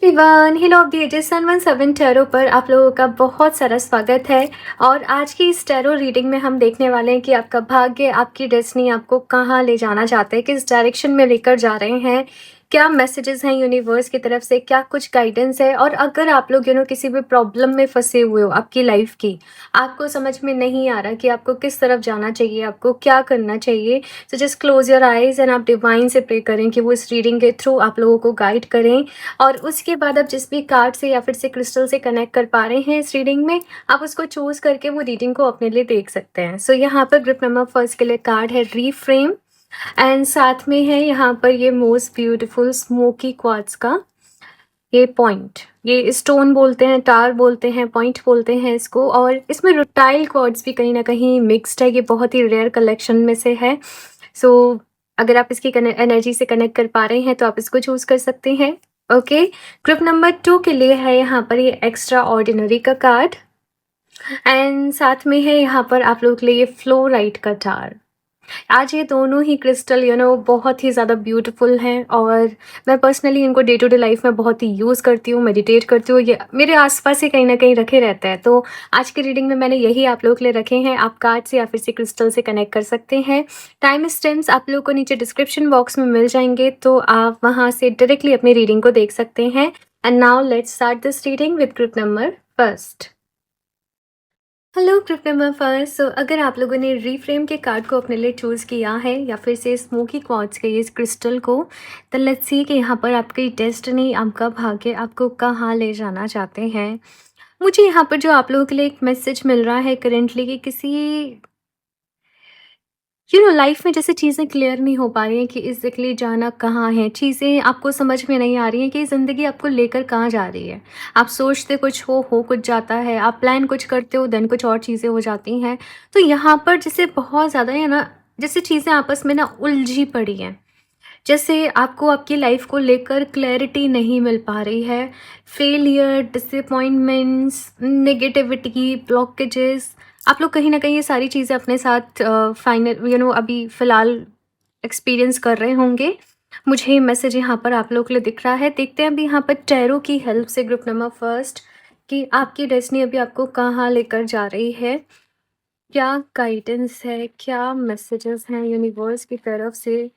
Everyone, hello of the ages sun 17 tarot पर आप लोगों का बहुत सारा स्वागत है। और आज की इस टैरो रीडिंग में हम देखने वाले हैं कि आपका भाग्य, आपकी डेस्टिनी आपको कहाँ ले जाना चाहते हैं, किस डायरेक्शन में लेकर जा रहे हैं, क्या मैसेजेस हैं यूनिवर्स की तरफ से, क्या कुछ गाइडेंस है। और अगर आप लोग किसी भी प्रॉब्लम में फंसे हुए हो आपकी लाइफ की, आपको समझ में नहीं आ रहा कि आपको किस तरफ जाना चाहिए, आपको क्या करना चाहिए, तो just close your eyes and आप डिवाइन से प्रे करें कि वो इस रीडिंग के थ्रू आप लोगों को गाइड करें। और उसके बाद आप जिस भी कार्ड से या फिर से क्रिस्टल से कनेक्ट कर पा रहे हैं इस रीडिंग में, आप उसको चूज करके वो रीडिंग को अपने लिए देख सकते हैं। सो यहाँ पर ग्रुप नंबर फर्स्ट के लिए कार्ड है रीफ्रेम, एंड साथ में है यहाँ पर ये मोस्ट ब्यूटीफुल स्मोकी क्वार्ट्ज का ये पॉइंट, ये स्टोन बोलते हैं, टार बोलते हैं, पॉइंट बोलते हैं इसको। और इसमें रुटाइल क्वार्ट्ज भी कहीं ना कहीं मिक्स्ड है, ये बहुत ही रेयर कलेक्शन में से है। सो अगर आप इसकी एनर्जी से कनेक्ट कर पा रहे हैं तो आप इसको चूज कर सकते हैं। ओके, ग्रुप नंबर 2 के लिए है यहाँ पर ये एक्स्ट्रा ऑर्डिनरी का कार्ड, एंड साथ में है यहाँ पर आप लोग के लिए ये फ्लोराइट का टार। आज ये दोनों ही क्रिस्टल बहुत ही ज़्यादा ब्यूटीफुल हैं, और मैं पर्सनली इनको डे टू डे लाइफ में बहुत ही यूज़ करती हूँ, मेडिटेट करती हूँ, ये मेरे आसपास ही कहीं ना कहीं रखे रहते हैं। तो आज की रीडिंग में मैंने यही आप लोगों के लिए रखे हैं। आप कार्ड से या फिर से क्रिस्टल से कनेक्ट कर सकते हैं। टाइम स्टैम्प्स आप लोगों को नीचे डिस्क्रिप्शन बॉक्स में मिल जाएंगे, तो आप वहाँ से डायरेक्टली अपनी रीडिंग को देख सकते हैं। And now let's start this reading with group number first. Hello group number first. So अगर आप लोगों ने रीफ्रेम के कार्ड को अपने लिए चूज़ किया है या फिर से स्मोकी क्वार्ट्ज के इस क्रिस्टल को, तो लेट्स सी कि यहाँ पर आपकी डेस्टिनी, आपका भाग्य आपको कहाँ ले जाना चाहते हैं। मुझे यहाँ पर जो आप लोगों के लिए एक मैसेज मिल रहा है करेंटली कि किसी लाइफ में जैसे चीज़ें क्लियर नहीं हो पा रही हैं कि एग्जैक्टली जाना कहाँ है, चीज़ें आपको समझ में नहीं आ रही हैं कि ज़िंदगी आपको लेकर कहाँ जा रही है। आप सोचते कुछ हो कुछ जाता है, आप प्लान कुछ करते हो, देन कुछ और चीज़ें हो जाती हैं। तो यहाँ पर जैसे बहुत ज़्यादा है ना, जैसे चीज़ें आपस में ना उलझी पड़ी हैं, जैसे आपको आपकी लाइफ को लेकर क्लैरिटी नहीं मिल पा रही है। फेलियर, डिसअपॉइंटमेंट्स, नेगेटिविटी, ब्लॉकेजेस, आप लोग कहीं ना कहीं ये सारी चीज़ें अपने साथ फाइनल अभी फ़िलहाल एक्सपीरियंस कर रहे होंगे। मुझे मैसेज यहाँ पर आप लोग के लिए दिख रहा है। देखते हैं अभी यहाँ पर टैरो की हेल्प से ग्रुप नंबर फर्स्ट कि आपकी डेस्टिनी अभी आपको कहाँ लेकर जा रही है, क्या गाइडेंस है, क्या मैसेजेस हैं यूनिवर्स की तरफ से,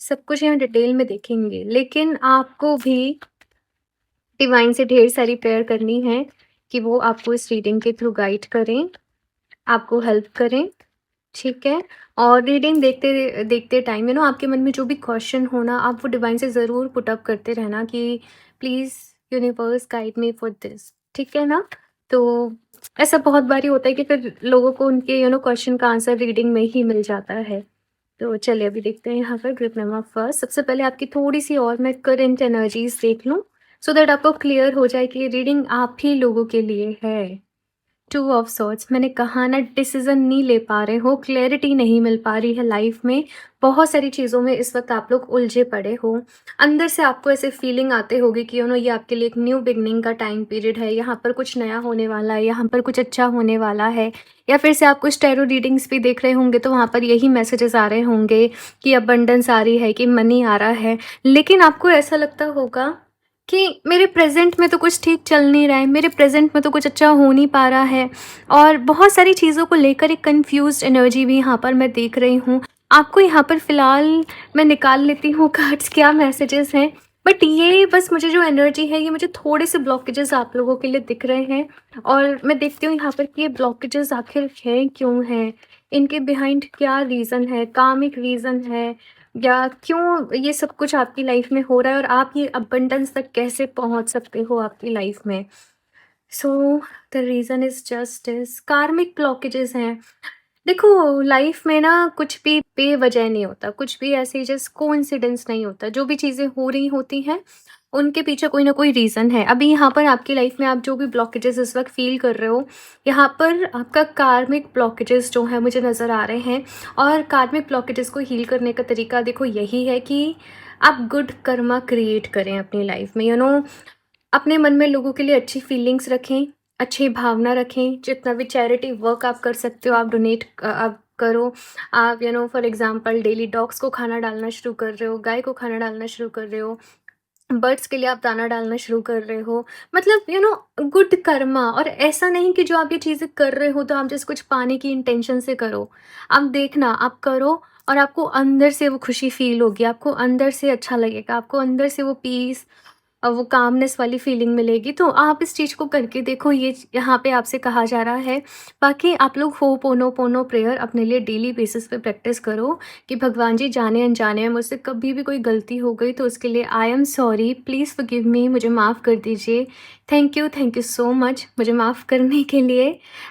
सब कुछ यहाँ डिटेल में देखेंगे। लेकिन आपको भी डिवाइन से ढेर सारी प्रेयर करनी है कि वो आपको इस रीडिंग के थ्रू गाइड करें, आपको हेल्प करें, ठीक है। और रीडिंग देखते देखते टाइम आपके मन में जो भी क्वेश्चन हो ना, आप वो डिवाइन से ज़रूर पुट अप करते रहना कि please universe guide me for this, ठीक है ना। तो ऐसा बहुत बारी होता है कि फिर लोगों को उनके क्वेश्चन का आंसर रीडिंग में ही मिल जाता है। तो चलिए अभी देखते हैं यहाँ पर ग्रुप नंबर फर्स्ट। सबसे पहले आपकी थोड़ी सी और मैं करंट एनर्जीज देख लूँ, सो दैट आपको क्लियर हो जाए कि रीडिंग आप ही लोगों के लिए है। 2 ऑफ सॉर्ड्स, मैंने कहा ना, डिसीजन नहीं ले पा रहे हो, क्लैरिटी नहीं मिल पा रही है लाइफ में, बहुत सारी चीज़ों में इस वक्त आप लोग उलझे पड़े हो। अंदर से आपको ऐसे फीलिंग आते होगी कि ये आपके लिए एक न्यू बिगनिंग का टाइम पीरियड है, यहाँ पर कुछ नया होने वाला है, यहाँ पर कुछ अच्छा होने वाला है। या फिर से आप कुछ टैरो रीडिंग्स भी देख रहे होंगे तो वहाँ पर यही मैसेजेस आ रहे होंगे कि अबंडेंस आ रही है, कि मनी आ रहा है। लेकिन आपको ऐसा लगता होगा कि मेरे प्रेजेंट में तो कुछ ठीक चल नहीं रहा है, मेरे प्रेजेंट में तो कुछ अच्छा हो नहीं पा रहा है, और बहुत सारी चीज़ों को लेकर एक कंफ्यूज्ड एनर्जी भी यहाँ पर मैं देख रही हूँ। आपको यहाँ पर फ़िलहाल मैं निकाल लेती हूँ कार्ड्स क्या मैसेजेस हैं, बट ये बस मुझे जो एनर्जी है, ये मुझे थोड़े से ब्लॉकेजेस आप लोगों के लिए दिख रहे हैं। और मैं देखती हूँ यहाँ पर कि ये ब्लॉकेजेस आखिर हैं क्यों हैं, इनके बिहाइंड क्या रीज़न है, कामिक रीज़न है, या क्यों ये सब कुछ आपकी लाइफ में हो रहा है, और आप ये अबंडेंस तक कैसे पहुंच सकते हो आपकी लाइफ में। So the reason is just is कार्मिक ब्लॉकेजेस हैं। देखो लाइफ में ना कुछ भी बेवजह नहीं होता, कुछ भी ऐसे जस्ट कोइंसिडेंस नहीं होता। जो भी चीज़ें हो रही होती हैं उनके पीछे कोई ना कोई रीज़न है। अभी यहाँ पर आपकी लाइफ में आप जो भी ब्लॉकेजेस इस वक्त फील कर रहे हो, यहाँ पर आपका कार्मिक ब्लॉकेजेस जो है मुझे नज़र आ रहे हैं। और कार्मिक ब्लॉकेजेस को हील करने का तरीका देखो यही है कि आप गुड कर्मा क्रिएट करें अपनी लाइफ में। अपने मन में लोगों के लिए अच्छी फीलिंग्स रखें, अच्छी भावना रखें। जितना भी चैरिटी वर्क आप कर सकते हो आप डोनेट आप करो। आप फॉर एग्जांपल डेली डॉग्स को खाना डालना शुरू कर रहे हो, गाय को खाना डालना शुरू कर रहे हो, बर्ड्स के लिए आप दाना डालना शुरू कर रहे हो, मतलब गुड कर्मा। और ऐसा नहीं कि जो आप ये चीज़ें कर रहे हो तो आप जैसे कुछ पाने की इंटेंशन से करो। आप देखना, आप करो और आपको अंदर से वो खुशी फील होगी, आपको अंदर से अच्छा लगेगा, आपको अंदर से वो पीस वो कामनेस वाली फीलिंग मिलेगी। तो आप इस चीज़ को करके देखो, ये यहाँ पे आपसे कहा जा रहा है। बाकी आप लोग होपोनोपोनो प्रेयर अपने लिए डेली बेसिस पे प्रैक्टिस करो कि भगवान जी, जाने अनजाने में मुझसे कभी भी कोई गलती हो गई तो उसके लिए आई am sorry, please forgive me, मुझे माफ़ कर दीजिए। थैंक यू सो मच मुझे माफ़ करने के लिए।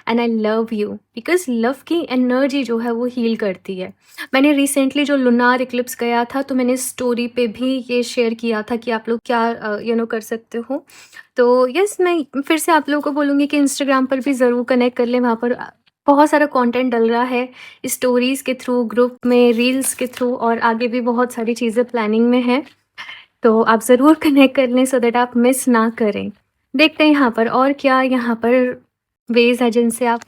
And I love you, because love की एनर्जी जो है वो हील करती है। मैंने रिसेंटली जो लुनार इक्लिप्स गया था तो मैंने स्टोरी पे भी ये शेयर किया था कि आप लोग क्या कर सकते हो। तो यस, मैं फिर से आप लोगों को बोलूँगी कि इंस्टाग्राम पर भी ज़रूर कनेक्ट कर लें। वहाँ पर बहुत सारा कंटेंट डल रहा है, स्टोरीज़ के थ्रू, ग्रुप में, रील्स के थ्रू, और आगे भी बहुत सारी चीज़ें प्लानिंग में हैं। तो आप ज़रूर कनेक्ट कर लें सो दैट आप मिस ना करें। देखते हैं यहाँ पर और क्या यहाँ पर वेज़ है जिनसे आप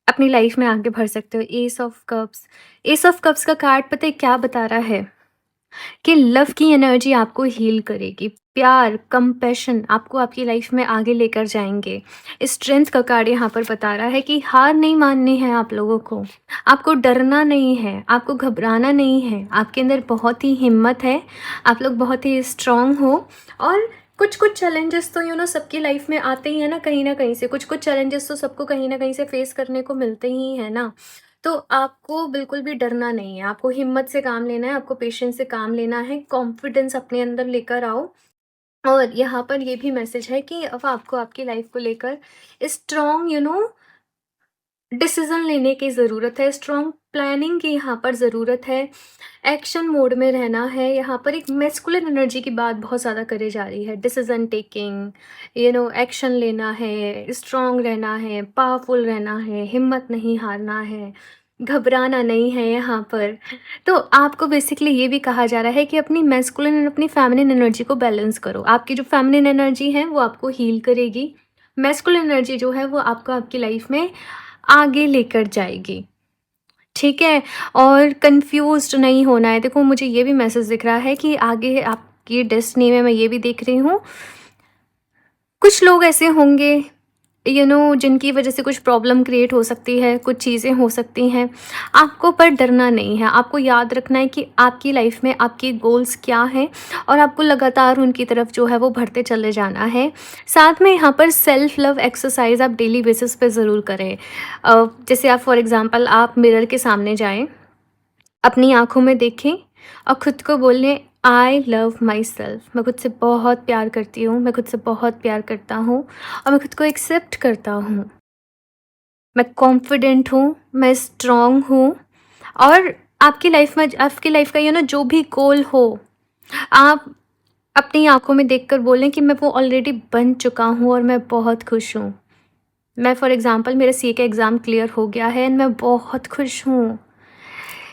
अपनी लाइफ में आगे बढ़ सकते हो। S of cups, S of cups का कार्ड पता है क्या बता रहा है? कि लव की एनर्जी आपको हील करेगी, प्यार, कंपैशन आपको आपकी लाइफ में आगे लेकर जाएँगे। स्ट्रेंथ का कार्ड यहाँ पर बता रहा है कि हार नहीं माननी है आप लोगों को, आपको डरना नहीं है, आपको घबराना नहीं है, आपके अंदर बहुत ही हिम्मत है, आप लोग बहुत ही स्ट्रॉन्ग हो। और कुछ-कुछ चैलेंजेस तो सबकी लाइफ में आते ही हैं ना, कहीं न कहीं से, कुछ-कुछ चैलेंजेस तो सबको कहीं न कहीं से फेस करने को मिलते ही हैं ना। तो आपको बिल्कुल भी डरना नहीं है, आपको हिम्मत से काम लेना है, आपको पेशेंस से काम लेना है, कॉन्फिडेंस अपने अंदर लेकर आओ। और यहाँ पर ये भी मैसेज है कि अब आपको आपकी लाइफ को लेकर स्ट्रॉन्ग डिसीजन लेने की ज़रूरत है, स्ट्रॉन्ग प्लानिंग की यहाँ पर ज़रूरत है, एक्शन मोड में रहना है। यहाँ पर एक मैस्कुलिन एनर्जी की बात बहुत ज़्यादा करी जा रही है, डिसीजन टेकिंग, एक्शन लेना है, स्ट्रॉन्ग रहना है, पावरफुल रहना है, हिम्मत नहीं हारना है, घबराना नहीं है यहाँ पर। तो आपको बेसिकली ये भी कहा जा रहा है कि अपनी मैस्कुलिन और अपनी फेमिनिन एनर्जी को बैलेंस करो। आपकी जो फेमिनिन एनर्जी है वो आपको हील करेगी, मैस्कुलिन एनर्जी जो है वो आपको आपकी लाइफ में आगे लेकर जाएगी, ठीक है? और कन्फ्यूज़्ड नहीं होना है। देखो, मुझे ये भी मैसेज दिख रहा है कि आगे आपकी डेस्टिनी में मैं ये भी देख रही हूँ, कुछ लोग ऐसे होंगे जिनकी वजह से कुछ प्रॉब्लम क्रिएट हो सकती है, कुछ चीज़ें हो सकती हैं। आपको पर डरना नहीं है, आपको याद रखना है कि आपकी लाइफ में आपके गोल्स क्या हैं और आपको लगातार उनकी तरफ जो है वो बढ़ते चले जाना है। साथ में यहाँ पर सेल्फ लव एक्सरसाइज आप डेली बेसिस पे ज़रूर करें। जैसे आप फॉर एग्ज़ाम्पल आप मिरर के सामने जाएँ, अपनी आँखों में देखें और खुद को बोलें, आई लव माई सेल्फ। मैं खुद से बहुत प्यार करती हूँ, मैं खुद से बहुत प्यार करता हूँ और मैं खुद को एक्सेप्ट करता हूँ। मैं कॉन्फिडेंट हूँ, मैं स्ट्रॉन्ग हूँ। और आपकी लाइफ का जो भी गोल हो, आप अपनी आँखों में देखकर बोलें कि मैं वो ऑलरेडी बन चुका हूँ और मैं बहुत खुश हूँ। मैं फॉर एग्ज़ाम्पल मेरा सीए का एग्ज़ाम क्लियर हो गया है एंड मैं बहुत खुश हूँ।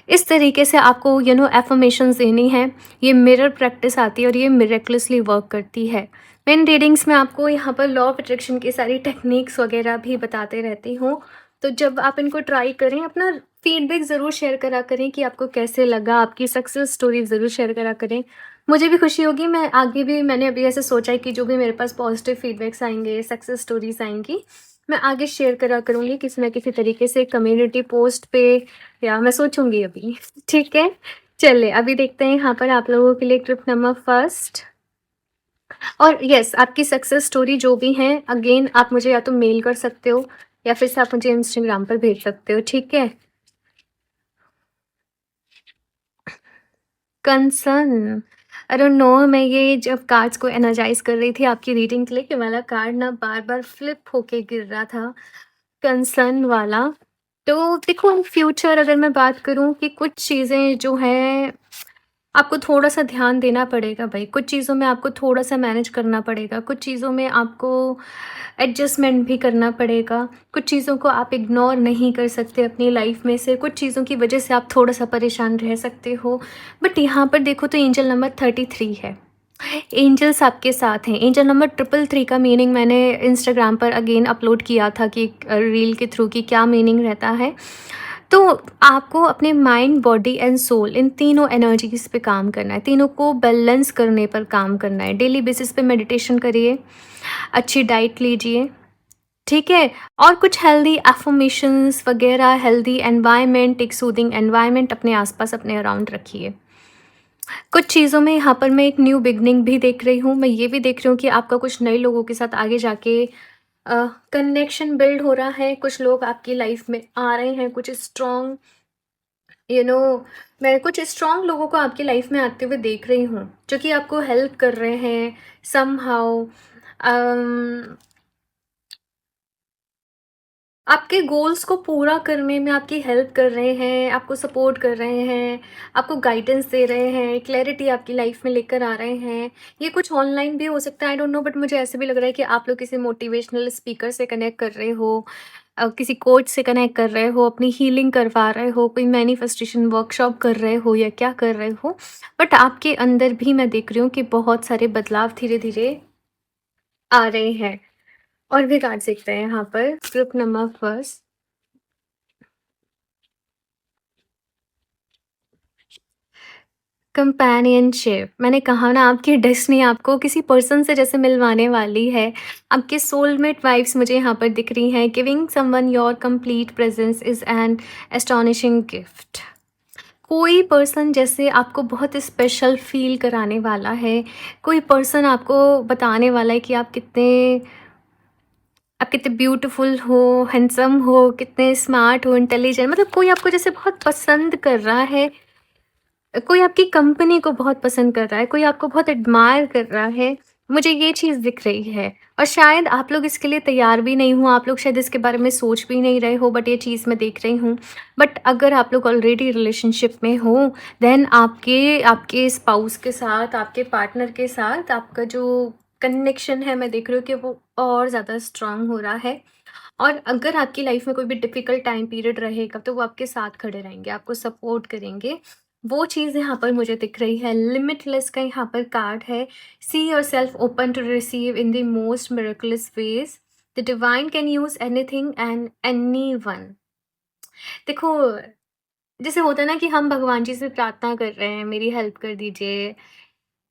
इस तरीके से आपको एफर्मेशंस देनी है। ये मिरर प्रैक्टिस आती है और ये मिरेकलसली वर्क करती है। मैं इन रीडिंग्स में आपको यहाँ पर लॉ ऑफ अट्रैक्शन की सारी टेक्निक्स वगैरह भी बताते रहती हूँ। तो जब आप इनको ट्राई करें, अपना फीडबैक ज़रूर शेयर करा करें कि आपको कैसे लगा, आपकी सक्सेस स्टोरी ज़रूर शेयर करा करें। मुझे भी खुशी होगी, मैं आगे भी, मैंने अभी ऐसे सोचा है कि जो भी मेरे पास पॉजिटिव फीडबैक्स आएँगे, सक्सेस स्टोरीज़ आएँगी, मैं आगे शेयर करा करूँगी किसी न किसी तरीके से, कम्युनिटी पोस्ट पे, या मैं सोचूँगी अभी। ठीक है? चलिए अभी देखते हैं यहाँ पर आप लोगों के लिए ट्रिप नंबर फर्स्ट। और यस, आपकी सक्सेस स्टोरी जो भी है, अगेन आप मुझे या तो मेल कर सकते हो या फिर से आप मुझे इंस्टाग्राम पर भेज सकते हो, ठीक है? कंसर्न, आई डोंट नो, मैं ये जब कार्ड्स को एनर्जाइज़ कर रही थी आपकी रीडिंग के लिए, ये वाला कार्ड ना बार-बार फ्लिप होके गिर रहा था, कंसर्न वाला। तो देखो, इन फ्यूचर अगर मैं बात करूँ कि कुछ चीज़ें जो हैं आपको थोड़ा-सा ध्यान देना पड़ेगा भई, कुछ चीज़ों में आपको थोड़ा-सा मैनेज करना पड़ेगा, कुछ चीज़ों में आपको एडजस्टमेंट भी करना पड़ेगा, कुछ चीज़ों को आप इग्नोर नहीं कर सकते अपनी लाइफ में से, कुछ चीज़ों की वजह से आप थोड़ा-सा परेशान रह सकते हो। बट यहाँ पर देखो तो एंजल नंबर 33 है। एंजल्स आपके साथ हैं। एंजल नंबर 333 का मीनिंग मैंने इंस्टाग्राम पर अगेन अपलोड किया था कि रील के थ्रू कि क्या मीनिंग रहता है। तो आपको अपने माइंड, बॉडी एंड सोल इन तीनों एनर्जीज़ पे काम करना है, तीनों को बैलेंस करने पर काम करना है। डेली बेसिस पे मेडिटेशन करिए, अच्छी डाइट लीजिए, ठीक है? और कुछ हेल्दी अफ़र्मेशंस वगैरह, हेल्दी एनवायरनमेंट, एक सूदिंग एनवायरनमेंट अपने आस-पास, अपने अराउंड रखिए। कुछ चीज़ों में यहाँ पर मैं एक न्यू बिगिनिंग भी देख रही हूँ। मैं ये भी देख रही हूँ कि आपका कुछ नए लोगों के साथ आगे जाके कनेक्शन बिल्ड हो रहा है। कुछ लोग आपकी लाइफ में आ रहे हैं, कुछ स्ट्रॉन्ग यू नो मैं कुछ स्ट्रॉन्ग लोगों को आपकी लाइफ में आते हुए देख रही हूँ, जो कि आपको हेल्प कर रहे हैं समहाउ। आपके गोल्स को पूरा करने में आपकी हेल्प कर रहे हैं, आपको सपोर्ट कर रहे हैं, आपको गाइडेंस दे रहे हैं, क्लैरिटी आपकी लाइफ में लेकर आ रहे हैं। ये कुछ ऑनलाइन भी हो सकता है, आई डोंट नो, बट मुझे ऐसे भी लग रहा है कि आप लोग किसी मोटिवेशनल स्पीकर से कनेक्ट कर रहे हो, किसी कोच से कनेक्ट कर रहे हो, अपनी हीलिंग करवा रहे हो, कोई मैनिफेस्टेशन वर्कशॉप कर रहे हो या क्या कर रहे हो। बट आपके अंदर भी मैं देख रही हूँ कि बहुत सारे बदलाव धीरे-धीरे आ रहे हैं। और भी कार्ड देखते हैं यहाँ पर, ग्रुप नंबर फर्स्ट। कंपेनियनशिप, मैंने कहा ना, आपकी डेस्टिनी आपको किसी पर्सन से जैसे मिलवाने वाली है। आपके सोलमेट वाइब्स मुझे यहाँ पर दिख रही हैं। Giving someone your complete presence is an astonishing gift. कोई पर्सन जैसे आपको बहुत स्पेशल फील कराने वाला है। कोई पर्सन आपको बताने वाला है कि आप कितने ब्यूटीफुल हो, हैंडसम हो, कितने स्मार्ट हो, इंटेलिजेंट, मतलब कोई आपको जैसे बहुत पसंद कर रहा है। कोई आपकी कंपनी को बहुत पसंद कर रहा है, कोई आपको बहुत एडमायर कर रहा है, मुझे ये चीज़ दिख रही है। और शायद आप लोग इसके लिए तैयार भी नहीं हो, आप लोग शायद इसके बारे में सोच भी नहीं रहे हो, बट ये चीज़ मैं देख रही हूँ। बट अगर आप लोग ऑलरेडी रिलेशनशिप में हो, देन आपके आपके स्पाउस के साथ, आपके पार्टनर के साथ आपका जो कनेक्शन है, मैं देख रही हूँ कि वो और ज़्यादा स्ट्रांग हो रहा है। और अगर आपकी लाइफ में कोई भी डिफ़िकल्ट टाइम पीरियड रहेगा, तो वो आपके साथ खड़े रहेंगे, आपको सपोर्ट करेंगे। वो चीज़ यहाँ पर मुझे दिख रही है। लिमिटलेस का यहाँ पर कार्ड है। See yourself open to receive in the most miraculous ways. The divine can use anything and anyone. देखो, जैसे होता है ना कि हम भगवान जी से प्रार्थना कर रहे हैं, मेरी हेल्प कर दीजिए।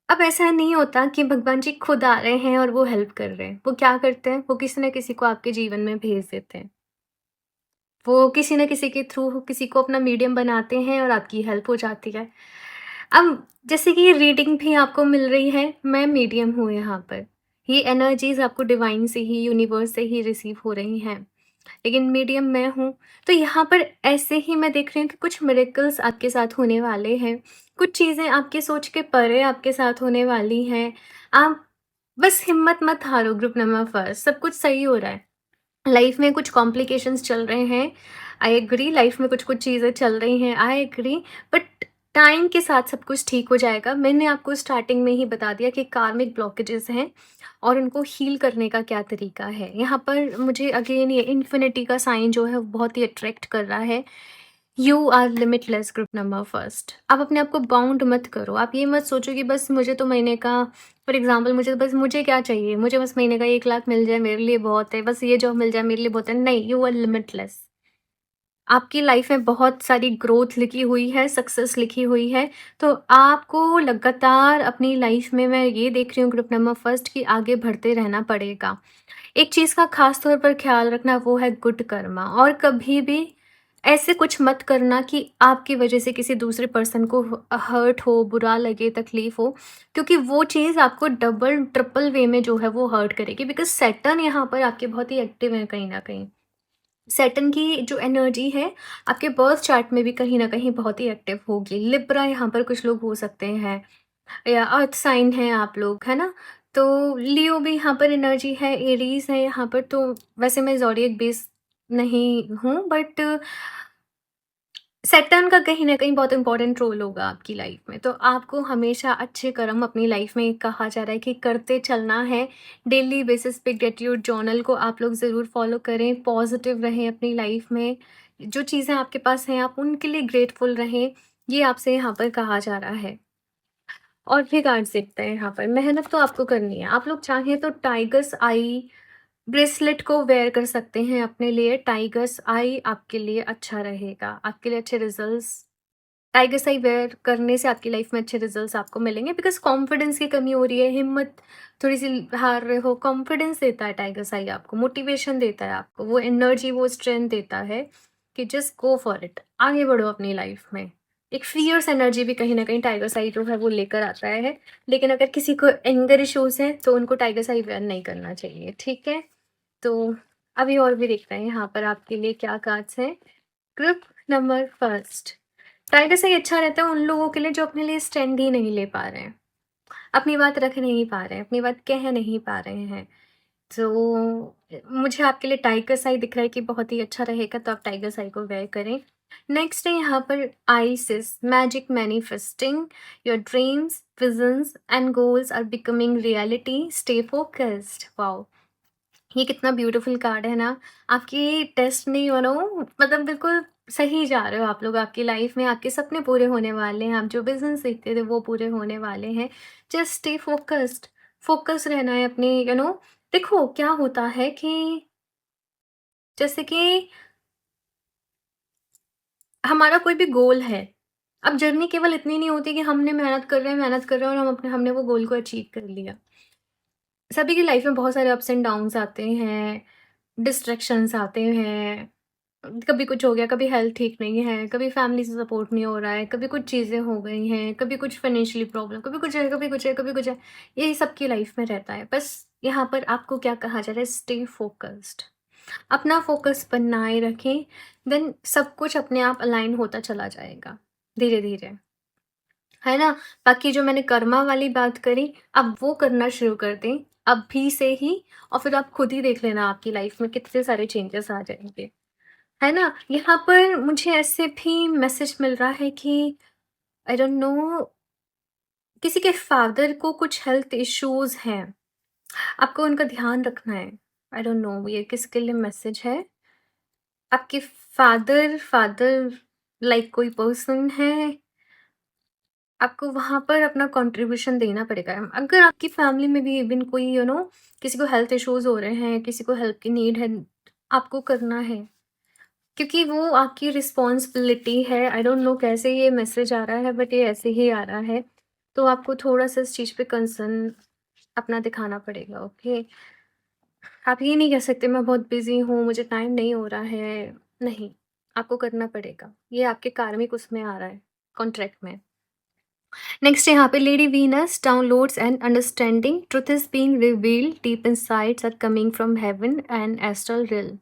अब ऐसा नहीं होता कि भगवान जी खुद आ रहे हैं और वो हेल्प कर रहे हैं। वो क्या करते हैं? वो किसी न किसी को आपके जीवन में भेज देते हैं। वो किसी न किसी के थ्रू किसी को अपना मीडियम बनाते हैं और आपकी हेल्प हो जाती है। अब जैसे कि ये रीडिंग भी आपको मिल रही है, मैं मीडियम हूँ यहाँ पर। ये एनर्जीज़ आपको डिवाइन से ही, यूनिवर्स से ही रिसीव हो रही हैं, लेकिन मीडियम मैं हूँ। तो यहाँ पर ऐसे ही मैं देख रही हूँ कि कुछ मिरेकल्स आपके साथ होने वाले हैं। कुछ चीज़ें आपके सोच के परे आपके साथ होने वाली हैं। आप बस हिम्मत मत हारो, ग्रुप नंबर फर्स्ट, सब कुछ सही हो रहा है। लाइफ में कुछ कॉम्प्लिकेशंस चल रहे हैं, आई एग्री, लाइफ में कुछ-कुछ चीज़ें चल रही हैं, आई एग्री, बट टाइम के साथ सब कुछ ठीक हो जाएगा। मैंने आपको स्टार्टिंग में ही बता दिया कि कार्मिक ब्लॉकेजेस हैं और उनको हील करने का क्या तरीका है। यहाँ पर मुझे अगेन ये इन्फिनिटी का साइन जो है वो बहुत ही अट्रैक्ट कर रहा है। You are limitless, group number first. आप अपने आप को बाउंड मत करो। आप ये मत सोचो कि बस मुझे तो महीने का, फॉर एग्जांपल, मुझे क्या चाहिए? मुझे बस महीने का 1 लाख मिल जाए मेरे लिए बहुत है, बस ये जॉब मिल जाए मेरे लिए बहुत है। नहीं, यू आर लिमिटलेस। आपकी लाइफ में बहुत सारी ग्रोथ लिखी हुई है, सक्सेस लिखी हुई है। तो आपको लगातार अपनी लाइफ में, मैं ये देख रही हूँ ग्रुप नंबर फर्स्ट, कि आगे बढ़ते रहना पड़ेगा। एक चीज़ का खास तौर पर ख्याल रखना, वो है गुड कर्मा। और कभी भी ऐसे कुछ मत करना कि आपकी वजह से किसी दूसरे पर्सन को हर्ट हो, बुरा लगे, तकलीफ हो, क्योंकि वो चीज़ आपको डबल ट्रिपल वे में जो है वो हर्ट करेगी। बिकॉज सैटर्न यहाँ पर आपके बहुत ही एक्टिव है कहीं ना कहीं। सैटर्न की जो एनर्जी है आपके बर्थ चार्ट में भी कहीं ना कहीं बहुत ही एक्टिव होगी। लिब्रा यहाँ पर कुछ लोग हो सकते हैं, या अर्थ साइन है आप लोग, है ना? तो लियो भी यहाँ पर एनर्जी है, एरीज है यहाँ पर। तो वैसे मैं ज़ोडिएक बेस नहीं हूँ, बट सैटर्न का कहीं न कहीं बहुत इम्पोर्टेंट रोल होगा आपकी लाइफ में। तो आपको हमेशा अच्छे कर्म अपनी लाइफ में, कहा जा रहा है कि करते चलना है। डेली बेसिस पे ग्रैटिट्यूड जर्नल को आप लोग ज़रूर फॉलो करें, पॉजिटिव रहें अपनी लाइफ में। जो चीज़ें आपके पास हैं आप उनके लिए ग्रेटफुल रहें, ये आपसे यहाँ पर कहा जा रहा है। और भी कार्ड्स देखते हैं यहाँ पर। मेहनत तो आपको करनी है। आप लोग चाहें तो टाइगर्स आई ब्रेसलेट को वेयर कर सकते हैं अपने लिए, टाइगर्स आई आपके लिए अच्छा रहेगा, आपके लिए अच्छे रिजल्ट्स। टाइगर्स आई वेयर करने से आपकी लाइफ में अच्छे रिजल्ट्स आपको मिलेंगे, बिकॉज़ कॉन्फिडेंस की कमी हो रही है, हिम्मत थोड़ी-सी हार रहे हो, कॉन्फिडेंस देता है टाइगर्स आई आपको, मोटिवेशन देता है आपको, वो एनर्जी, वो स्ट्रेंथ देता है कि जस्ट गो फॉर इट, आगे बढ़ो अपनी लाइफ में। एक फ़ियर्स एनर्जी भी कहीं न कहीं टाइगर्स आई जो है वो लेकर आता है। लेकिन अगर किसी को एंगर इश्यूज़ हैं, तो उनको टाइगर्स आई वेयर नहीं करना चाहिए, ठीक है? तो अभी और भी देखते हैं यहाँ पर आपके लिए क्या कार्ड्स हैं। ग्रुप नंबर फर्स्ट, टाइगर सही अच्छा रहता है उन लोगों के लिए जो अपने लिए स्टैंड ही नहीं ले पा रहे हैं, अपनी बात रख नहीं पा रहे हैं, अपनी बात कह नहीं पा रहे हैं। तो मुझे आपके लिए टाइगर साई दिख रहा है कि बहुत ही अच्छा रहेगा, तो आप टाइगर साई को वेयर करें। नेक्स्ट है यहाँ पर Isis, magic manifesting your dreams, visions and goals are becoming reality, stay focused. Wow, ये कितना ब्यूटीफुल कार्ड है ना। आपकी टेस्ट नहीं हो रहा हूँ, मतलब बिल्कुल सही जा रहे हो आप लोग आपकी लाइफ में, आपके सपने पूरे होने वाले हैं, आप जो बिजनेस देखते थे वो पूरे होने वाले हैं। जस्ट स्टे फोकस्ड, फोकस रहना है अपनी, देखो क्या होता है कि जैसे कि हमारा कोई भी गोल है, अब जर्नी केवल इतनी नहीं होती कि हमने मेहनत कर रहे हैं और हमने वो गोल को अचीव कर लिया। सभी की लाइफ में बहुत सारे अप्स एंड डाउन्स आते हैं, डिस्ट्रैक्शंस आते हैं, कभी कुछ हो गया, कभी हेल्थ ठीक नहीं है, कभी फैमिली से सपोर्ट नहीं हो रहा है, कभी कुछ चीज़ें हो गई हैं, कभी कुछ फाइनेंशियली प्रॉब्लम, कभी कुछ है, कभी कुछ है, कभी कुछ है। यही सबकी लाइफ में रहता है। बस यहाँ पर आपको क्या कहा जा रहा है, स्टे फोकस्ड। अपना फोकस बनाए रखें, देन सब कुछ अपने आप अलाइन होता चला जाएगा, धीरे-धीरे। है ना? बाकी जो मैंने कर्मा वाली बात करी, अब वो करना शुरू कर दें, अभी से ही, और फिर आप खुद ही देख लेना आपकी लाइफ में कितने सारे चेंजेस आ जाएँगे। है ना? यहाँ पर मुझे ऐसे भी मैसेज मिल रहा है कि आई डोंट नो, किसी के फादर को कुछ हेल्थ इश्यूज़ हैं, आपको उनका ध्यान रखना है। आई डोंट नो ये किसके लिए मैसेज है। आपके फादर फादर लाइक कोई पर्सन है, आपको वहाँ पर अपना कंट्रीब्यूशन देना पड़ेगा। अगर आपकी फैमिली में भी इवन कोई किसी को हेल्थ इश्यूज़ हो रहे हैं, किसी को हेल्प की नीड है, आपको करना है। क्योंकि वो आपकी रिस्पॉन्सिबिलिटी है। आई डोंट नो कैसे ये मैसेज आ रहा है, बट ये ऐसे ही आ रहा है। तो आपको थोड़ा-सा इस चीज़ पे कंसर्न अपना दिखाना पड़ेगा, ओके? आप ये नहीं कह सकते मैं बहुत बिज़ी हूँ, मुझे टाइम नहीं हो रहा है। नहीं, आपको करना पड़ेगा। ये आपके कार्मिक उसमें आ रहा है, कॉन्ट्रैक्ट में। नेक्स्ट यहाँ पे lady Venus downloads and understanding truth is being revealed deep insights are coming from heaven and astral realm.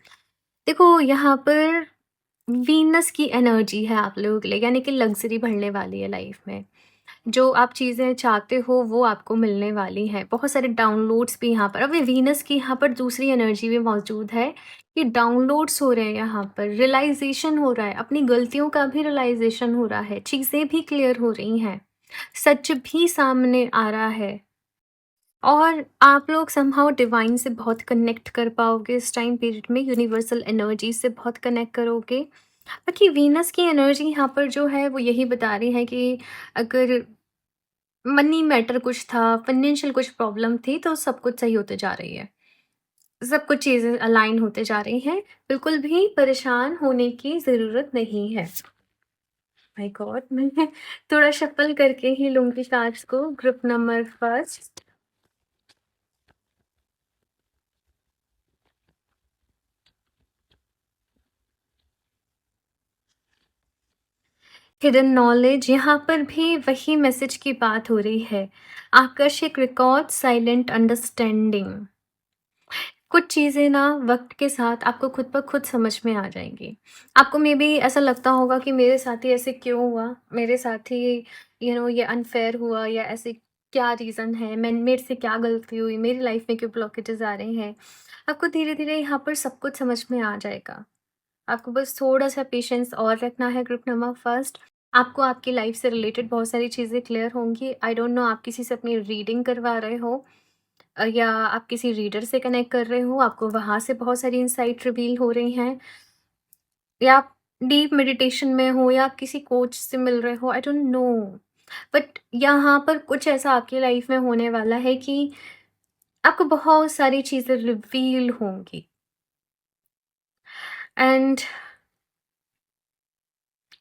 देखो यहाँ पर वीनस की एनर्जी है आप लोगों के लिए, यानी कि लग्ज़री बढ़ने वाली है लाइफ में। जो आप चीज़ें चाहते हो वो आपको मिलने वाली हैं। बहुत सारे डाउनलोड्स भी यहाँ पर, अब ये वीनस की यहाँ पर दूसरी एनर्जी भी मौजूद है कि डाउनलोड्स हो रहे हैं यहाँ पर, रियलाइज़ेशन हो रहा है, अपनी गलतियों का भी रियलाइज़ेशन हो रहा है, चीज़ें भी क्लियर हो रही हैं, सच भी सामने आ रहा है। और आप लोग समहाउ डिवाइन से बहुत कनेक्ट कर पाओगे इस टाइम पीरियड में, यूनिवर्सल एनर्जी से बहुत कनेक्ट करोगे। बाकी वीनस की एनर्जी यहाँ पर जो है वो यही बता रही है कि अगर मनी मैटर कुछ था, फाइनेंशियल कुछ प्रॉब्लम थी, तो सब कुछ सही होते जा रही है। सब कुछ चीज़ें अलाइन होते जा रही हैं, बिल्कुल भी परेशान होने की ज़रूरत नहीं है। My God! मैं थोड़ा शफ़ल करके ही लूँगी कार्ड्स को। Group number first, hidden knowledge, यहाँ पर भी वही मैसेज की बात हो रही है। आकर्षक रिकॉर्ड, साइलेंट अंडरस्टैंडिंग। कुछ चीज़ें ना वक़्त के साथ आपको खुद ब खुद समझ में आ जाएँगी। आपको मेबी ऐसा लगता होगा कि मेरे साथ ही ऐसे क्यों हुआ? मेरे साथ ही ये अनफ़ेयर हुआ, या ऐसे क्या रीज़न है? मेरे से क्या गलती हुई? मेरी लाइफ़ में क्यों ब्लॉकेजेज़ आ रहे हैं? आपको धीरे-धीरे यहाँ पर सब कुछ समझ में आ जाएगा। आपको बस थोड़ा-सा पेशेंस और रखना है। ग्रुप नंबर फर्स्ट, आपको आपकी लाइफ़ से रिलेटेड बहुत सारी चीज़ें क्लियर होंगी। आई डोंट नो आप किसी से अपनी रीडिंग करवा रहे हो, या आप किसी रीडर से कनेक्ट कर रहे हो, आपको वहाँ से बहुत सारी इनसाइट रिवील हो रही हैं, या आप डीप मेडिटेशन में हो, या आप किसी कोच से मिल रहे हो, आई डोंट नो। बट यहाँ पर कुछ ऐसा आपकी लाइफ में होने वाला है कि आपको बहुत सारी चीज़ें रिवील होंगी एंड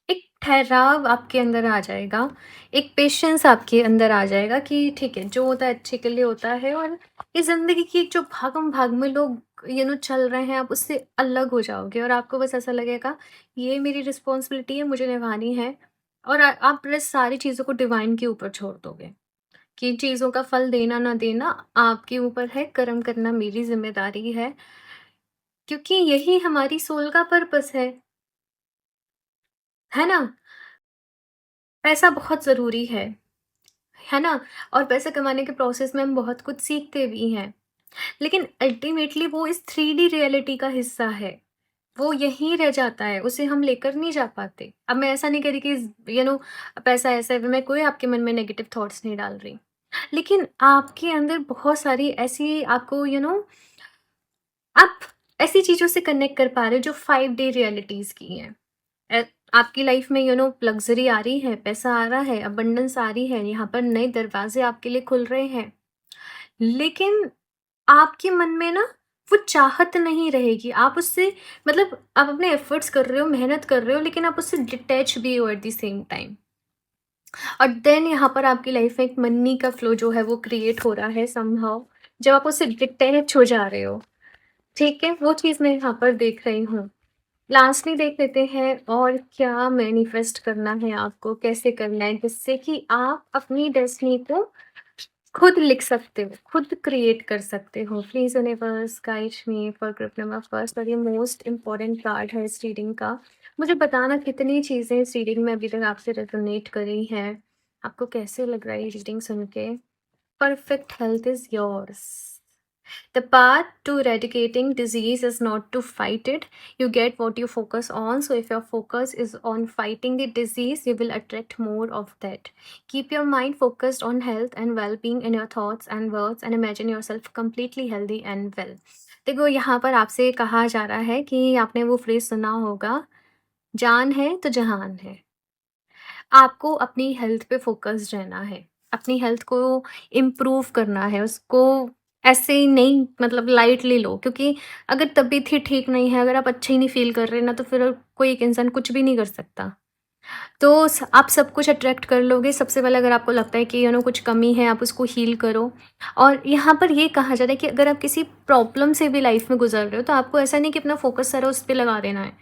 एक ठहराव आपके अंदर आ जाएगा, एक पेशेंस आपके अंदर आ जाएगा कि ठीक है, जो होता है अच्छे के लिए होता है। और ये ज़िंदगी की एक जो भागम-भाग में लोग चल रहे हैं, आप उससे अलग हो जाओगे और आपको बस ऐसा लगेगा, ये मेरी रिस्पॉन्सिबिलिटी है, मुझे निभानी है। और आप बस सारी चीज़ों को डिवाइन के ऊपर छोड़ दोगे कि चीज़ों का फल देना ना देना आपके ऊपर है, कर्म करना मेरी ज़िम्मेदारी है, क्योंकि यही हमारी सोल का पर्पस है ना? पैसा बहुत ज़रूरी है ना? और पैसे कमाने के प्रोसेस में हम बहुत कुछ सीखते भी हैं, लेकिन अल्टीमेटली वो इस 3D रियलिटी का हिस्सा है। वो यहीं रह जाता है, उसे हम लेकर नहीं जा पाते। अब मैं ऐसा नहीं कह रही कि पैसा ऐसा है, मैं कोई आपके मन में नेगेटिव थॉट्स नहीं डाल रही। लेकिन आपके अंदर बहुत सारी ऐसी आपको आप ऐसी चीज़ों से कनेक्ट कर पा रहे हो जो 5D रियलिटीज़ की हैं। अ, आपकी लाइफ में लग्ज़री आ रही है, पैसा आ रहा है, अबंडेंस आ रही है, यहाँ पर नए दरवाज़े आपके लिए खुल रहे हैं। लेकिन आपके मन में ना वो चाहत नहीं रहेगी। आप उससे मतलब आप अपने एफर्ट्स कर रहे हो, मेहनत कर रहे हो, लेकिन आप उससे डिटैच भी हो एट द सेम टाइम। और देन यहाँ पर आपकी लाइफ में एक मनी का फ्लो जो है वो क्रिएट हो रहा है समहाउ, जब आप उससे डिटैच हो जा रहे हो। ठीक है? वो चीज़ मैं यहाँ पर देख रही हूँ। लास्टली देख लेते हैं और क्या मैनिफेस्ट करना है आपको, कैसे करना है, जिससे कि आप अपनी डेस्टिनी को खुद लिख सकते हो, खुद क्रिएट कर सकते हो। Please universe guide me for group number first. और ये मोस्ट इम्पोर्टेंट पार्ट है इस रीडिंग का। मुझे बताना कितनी चीज़ें इस रीडिंग में अभी तक आपसे रेजोनेट करी हैं। आपको कैसे लग रहा है ये रीडिंग सुन के? Perfect health is yours. The path to eradicating disease is not to fight it. You get what you focus on. So, if your focus is on fighting the disease, you will attract more of that. Keep your mind focused on health and well being in your thoughts and words, and imagine yourself completely healthy and well. देखो, यहाँ पर आपसे कहा जा रहा है कि आपने वो फ्रेज सुना होगा, जान है तो जहान है। आपको अपनी हेल्थ पे फ़ोकस्ड रहना है, अपनी हेल्थ को इम्प्रूव करना है, उसको ऐसे ही नहीं मतलब लाइटली लो, क्योंकि अगर तबीयत ही ठीक नहीं है, अगर आप अच्छे ही नहीं फ़ील कर रहे ना, तो फिर कोई एक इंसान कुछ भी नहीं कर सकता। तो आप सब कुछ अट्रैक्ट कर लोगे। सबसे पहले अगर आपको लगता है कि कुछ कमी है, आप उसको हील करो। और यहाँ पर ये कहा जा रहा है कि अगर आप किसी प्रॉब्लम से भी लाइफ में गुजर रहे हो, तो आपको ऐसा नहीं कि अपना फोकस सारा उस पर लगा देना है,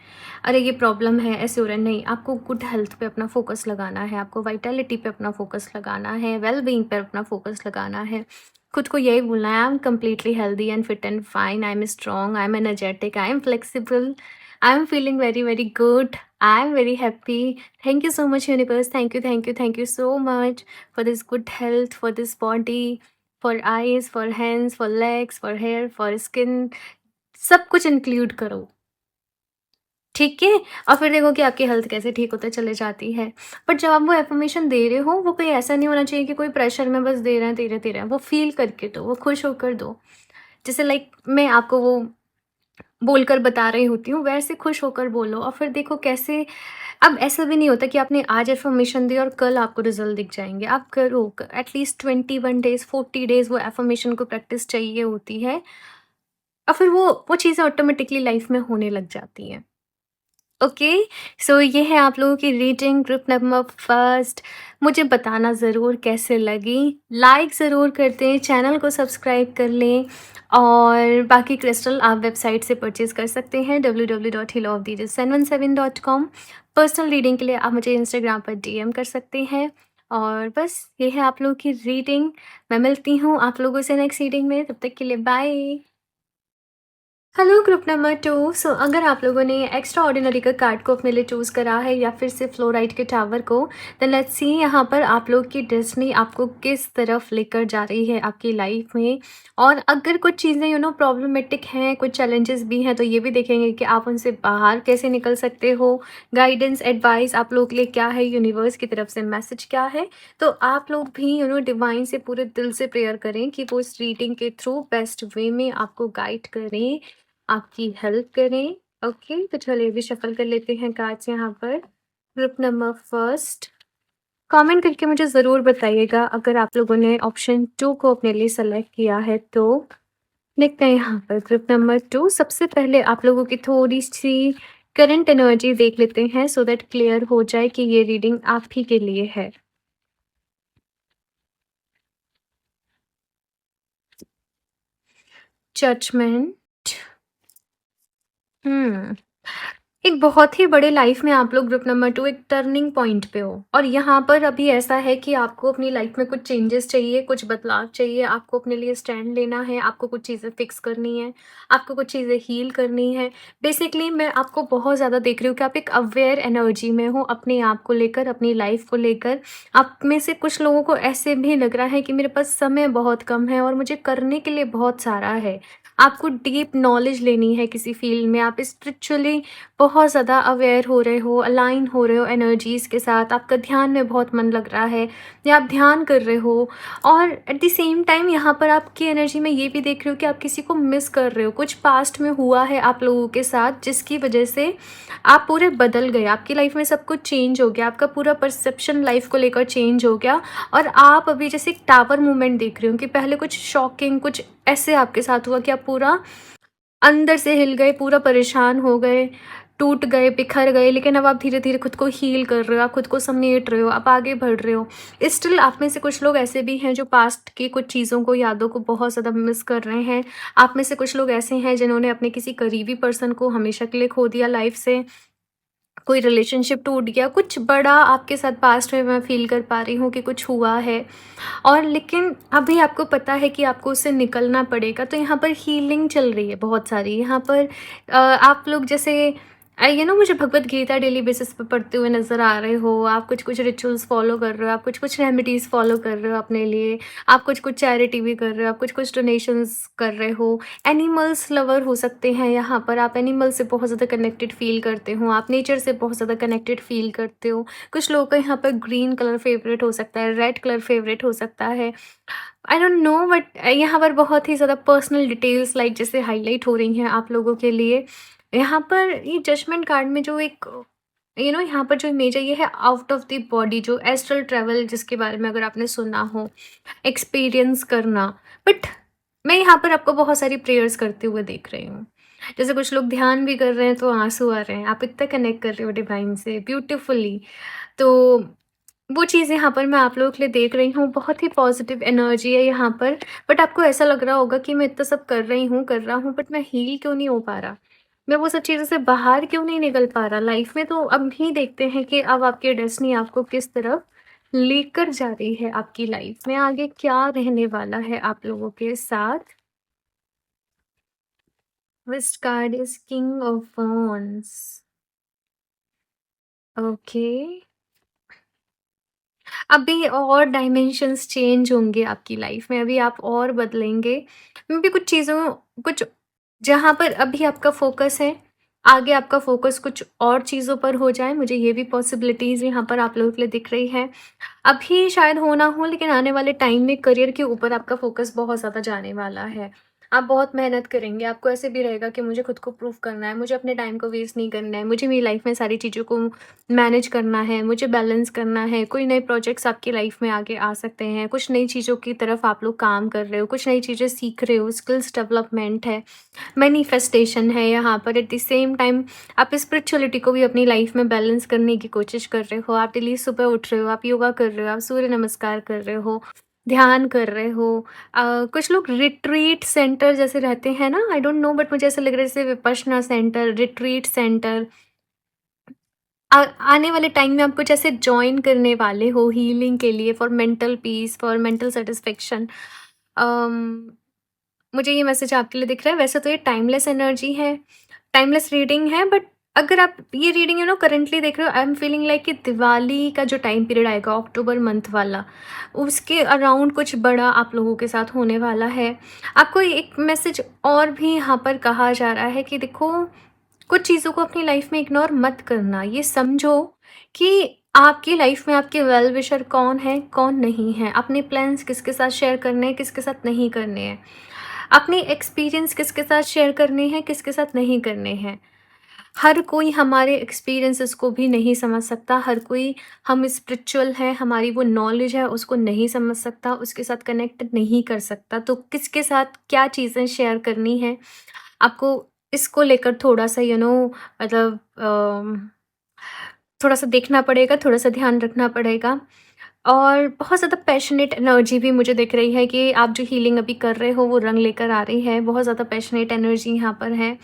अरे ये प्रॉब्लम है ऐसे हो रहा है, नहीं, आपको गुड हेल्थ पे अपना फोकस लगाना है, आपको वाइटलिटी पे अपना फोकस लगाना है, वेल बींग पे अपना फोकस लगाना है। खुद को यही बोलना है, I am completely healthy and fit and fine, I am strong, I am energetic, I am flexible, I am feeling very very good, I am very happy. Thank you so much, universe. Thank you, thank you, thank you so much for this good health, for this body, for eyes, for hands, for legs, for hair, for skin. सब कुछ include करो, ठीक है? और फिर देखो कि आपकी हेल्थ कैसे ठीक होते चले जाती है। बट जब आप वो अफ़र्मेशन दे रहे हो, वो कोई ऐसा नहीं होना चाहिए कि कोई प्रेशर में बस दे रहे हैं, दे रहे हैं। वो फ़ील करके दो, वो खुश होकर दो। जैसे लाइक मैं आपको वो बोलकर बता रही होती हूँ, वैसे खुश होकर बोलो और फिर देखो कैसे। अब ऐसा भी नहीं होता कि आपने आज अफ़र्मेशन दी और कल आपको रिज़ल्ट दिख जाएँगे। आप करो एटलीस्ट 21 डेज़, 40 डेज़ वो अफ़र्मेशन को प्रैक्टिस चाहिए होती है और फिर वो चीज़ें ऑटोमेटिकली लाइफ़ में होने लग जाती हैं। ओके, सो ये है आप लोगों की रीडिंग ग्रुप नंबर फर्स्ट। मुझे बताना ज़रूर कैसे लगी, लाइक ज़रूर कर दें, चैनल को सब्सक्राइब कर लें। और बाकी क्रिस्टल आप वेबसाइट से परचेज़ कर सकते हैं www.healofthesis717.com। पर्सनल रीडिंग के लिए आप मुझे इंस्टाग्राम पर डीएम कर सकते हैं। और बस ये है आप लोगों की रीडिंग। मैं मिलती हूँ आप लोगों से नेक्स्ट रीडिंग में, तब तक के लिए बाय। Hello group number 2। सो अगर आप लोगों ने एक्स्ट्रा ऑर्डिनरी का कार्ड को अपने लिए चूज़ करा है या फिर से फ्लोराइट के टावर को, देन लेट्स सी यहाँ पर आप लोग की डेस्टिनी आपको किस तरफ लेकर जा रही है आपकी लाइफ में। और अगर कुछ चीज़ें प्रॉब्लमेटिक हैं, कुछ चैलेंजेस भी हैं, तो ये भी देखेंगे कि आप उनसे बाहर कैसे निकल सकते हो। गाइडेंस एडवाइस आप लोग के लिए क्या है, यूनिवर्स की तरफ से मैसेज क्या है। तो आप लोग भी डिवाइन से पूरे दिल से प्रेयर करें कि वो इस रीडिंग के थ्रू बेस्ट वे में आपको गाइड करें, आपकी हेल्प करें। ओके, तो चलिए अभी शफल कर लेते हैं कार्ड्स यहाँ पर। ग्रुप नंबर फर्स्ट, कमेंट करके मुझे ज़रूर बताइएगा अगर आप लोगों ने ऑप्शन 2 को अपने लिए सेलेक्ट किया है तो। देखते हैं यहाँ पर ग्रुप नंबर 2। सबसे पहले आप लोगों की थोड़ी-सी करंट एनर्जी देख लेते हैं सो दैट क्लियर हो जाए कि ये रीडिंग आप ही के लिए है। जजमेंट। हुँ। एक बहुत ही बड़े लाइफ में आप लोग ग्रुप नंबर 2 एक टर्निंग पॉइंट पे हो और यहाँ पर अभी ऐसा है कि आपको अपनी लाइफ में कुछ चेंजेस चाहिए, कुछ बदलाव चाहिए, आपको अपने लिए स्टैंड लेना है, आपको कुछ चीज़ें फिक्स करनी है, आपको कुछ चीज़ें हील करनी है। बेसिकली मैं आपको बहुत ज़्यादा देख रही हूँ कि आप एक अवेयर एनर्जी में हो अपने आप को लेकर, अपनी लाइफ को लेकर। आप में से कुछ लोगों को ऐसे भी लग रहा है कि मेरे पास समय बहुत कम है और मुझे करने के लिए बहुत सारा है। आपको डीप नॉलेज लेनी है किसी फील्ड में, आप स्पिरिचुअली बहुत ज़्यादा अवेयर हो रहे हो, अलाइन हो रहे हो एनर्जीज़ के साथ, आपका ध्यान में बहुत मन लग रहा है या आप ध्यान कर रहे हो और एट द सेम टाइम यहाँ पर आपकी एनर्जी में ये भी देख रही हो कि आप किसी को मिस कर रहे हो। कुछ पास्ट में हुआ है आप लोगों के साथ जिसकी वजह से आप पूरे बदल गए, आपकी लाइफ में सब कुछ चेंज हो गया, आपका पूरा परसेप्शन लाइफ को लेकर चेंज हो गया और आप अभी जैसे एक टावर मूवमेंट देख रहे हो कि पहले कुछ शॉकिंग कुछ ऐसे आपके साथ हुआ कि आप पूरा अंदर से हिल गए, पूरा परेशान हो गए, टूट गए, बिखर गए, लेकिन अब आप धीरे-धीरे खुद को हील कर रहे हो, आप खुद को समेट रहे हो, आप आगे बढ़ रहे हो। स्टिल आप में से कुछ लोग ऐसे भी हैं जो पास्ट की कुछ चीज़ों को, यादों को बहुत ज़्यादा मिस कर रहे हैं। आप में से कुछ लोग ऐसे हैं जिन्होंने अपने किसी करीबी पर्सन को हमेशा के लिए खो दिया लाइफ से। कोई रिलेशनशिप टूट गया, कुछ बड़ा आपके साथ पास्ट में मैं फ़ील कर पा रही हूँ कि कुछ हुआ है और लेकिन अभी आपको पता है कि आपको उससे निकलना पड़ेगा। तो यहाँ पर हीलिंग चल रही है बहुत सारी। यहाँ पर आप लोग जैसे मुझे भगवत गीता डेली बेसिस पे पढ़ते हुए नज़र आ रहे हो। आप कुछ-कुछ रिचुअल्स फ़ॉलो कर रहे हो, आप कुछ-कुछ रेमेडीज़ फ़ॉलो कर रहे हो अपने लिए, आप कुछ-कुछ चैरिटी भी कर रहे हो, आप कुछ-कुछ डोनेशंस कर रहे हो। एनिमल्स लवर हो सकते हैं यहाँ पर, आप एनिमल से बहुत ज़्यादा कनेक्टेड फ़ील करते हो, आप नेचर से बहुत ज़्यादा कनेक्टेड फ़ील करते हो। कुछ लोगों का यहाँ पर ग्रीन कलर फ़ेवरेट हो सकता है, रेड कलर फ़ेवरेट हो सकता है। आई डोंट नो बट यहाँ पर बहुत ही ज़्यादा पर्सनल डिटेल्स लाइक जैसे हाइलाइट हो रही हैं आप लोगों के लिए। यहाँ पर ये जजमेंट कार्ड में जो एक यहाँ पर जो इमेज है ये है आउट ऑफ द बॉडी, जो एस्ट्रल ट्रैवल जिसके बारे में अगर आपने सुना हो, एक्सपीरियंस करना। बट मैं यहाँ पर आपको बहुत सारी प्रेयर्स करते हुए देख रही हूँ। जैसे कुछ लोग ध्यान भी कर रहे हैं तो आँसू आ रहे हैं। आप इतना कनेक्ट कर रहे हो डिवाइन से ब्यूटीफुली। तो वो चीज़ यहाँ पर मैं आप लोगों के लिए देख रही हूँ, बहुत ही पॉजिटिव एनर्जी है यहाँ पर। बट आपको ऐसा लग रहा होगा कि मैं इतना सब कर रही हूँ, कर रहा हूँ, बट मैं हील क्यों नहीं हो पा रहा? मैं वो सब चीज़ों से बाहर क्यों नहीं निकल पा रहा लाइफ में? तो अभी देखते हैं कि अब आपकी डेस्टिनी आपको किस तरफ लेकर जा रही है आपकी लाइफ में, आगे क्या रहने वाला है आप लोगों के साथ। First card is king of wands. Okay. अभी और डायमेंशंस चेंज होंगे आपकी लाइफ में, अभी आप और बदलेंगे। मे बी कुछ चीज़ों कुछ जहाँ पर अभी आपका फ़ोकस है, आगे आपका फ़ोकस कुछ और चीज़ों पर हो जाए, मुझे ये भी पॉसिबिलिटीज़ यहाँ पर आप लोगों के लिए दिख रही है। अभी शायद हो ना हो लेकिन आने वाले टाइम में करियर के ऊपर आपका फ़ोकस बहुत ज़्यादा जाने वाला है। आप बहुत मेहनत करेंगे, आपको ऐसे भी रहेगा कि मुझे खुद को प्रूव करना है, मुझे अपने टाइम को वेस्ट नहीं करना है, मुझे मेरी लाइफ में सारी चीज़ों को मैनेज करना है, मुझे बैलेंस करना है। कोई नए प्रोजेक्ट्स आपकी लाइफ में आगे आ सकते हैं, कुछ नई चीज़ों की तरफ आप लोग काम कर रहे हो, कुछ नई चीज़ें सीख रहे हो, स्किल्स डेवलपमेंट है, मैनिफेस्टेशन है यहाँ पर। एट द सेम टाइम आप स्पिरिचुअलिटी को भी अपनी लाइफ में बैलेंस करने की कोशिश कर रहे हो। आप डेली सुबह उठ रहे हो, आप योगा कर रहे हो, आप सूर्य नमस्कार कर रहे हो, ध्यान कर रहे हो। कुछ लोग रिट्रीट सेंटर जैसे रहते हैं ना, आई डोंट नो बट मुझे ऐसा लग रहा है जैसे विपश्यना सेंटर, रिट्रीट सेंटर आने वाले टाइम में आप कुछ ऐसे जॉइन करने वाले हो हीलिंग के लिए, for mental peace, for mental satisfaction. मुझे ये मैसेज आपके लिए दिख रहा है। वैसे तो ये टाइमलेस एनर्जी है, टाइमलेस रीडिंग है, बट अगर आप ये रीडिंग करंटली देख रहे हो, आई एम फीलिंग लाइक कि दिवाली का जो टाइम पीरियड आएगा अक्टूबर मंथ वाला, उसके अराउंड कुछ बड़ा आप लोगों के साथ होने वाला है। आपको एक मैसेज और भी यहाँ पर कहा जा रहा है कि देखो, कुछ चीज़ों को अपनी लाइफ में इग्नोर मत करना। ये समझो कि आपकी लाइफ में आपके वेल विशर कौन है, कौन नहीं है। अपने प्लान्स किसके साथ शेयर करने हैं, किसके साथ नहीं करने हैं। अपने एक्सपीरियंस किसके साथ शेयर करने हैं, किसके साथ नहीं करने हैं। हर कोई हमारे एक्सपीरियंसेस को भी नहीं समझ सकता, हर कोई हम स्पिरिचुअल है, हमारी वो नॉलेज है उसको नहीं समझ सकता, उसके साथ कनेक्ट नहीं कर सकता। तो किसके साथ क्या चीज़ें शेयर करनी है, आपको इसको लेकर थोड़ा-सा मतलब थोड़ा-सा देखना पड़ेगा, थोड़ा-सा ध्यान रखना पड़ेगा। और बहुत ज़्यादा पैशनेट एनर्जी भी मुझे दिख रही है कि आप जो हीलिंग अभी कर रहे हो वो रंग लेकर आ रही है। बहुत ज़्यादा पैशनेट एनर्जी यहाँ पर है।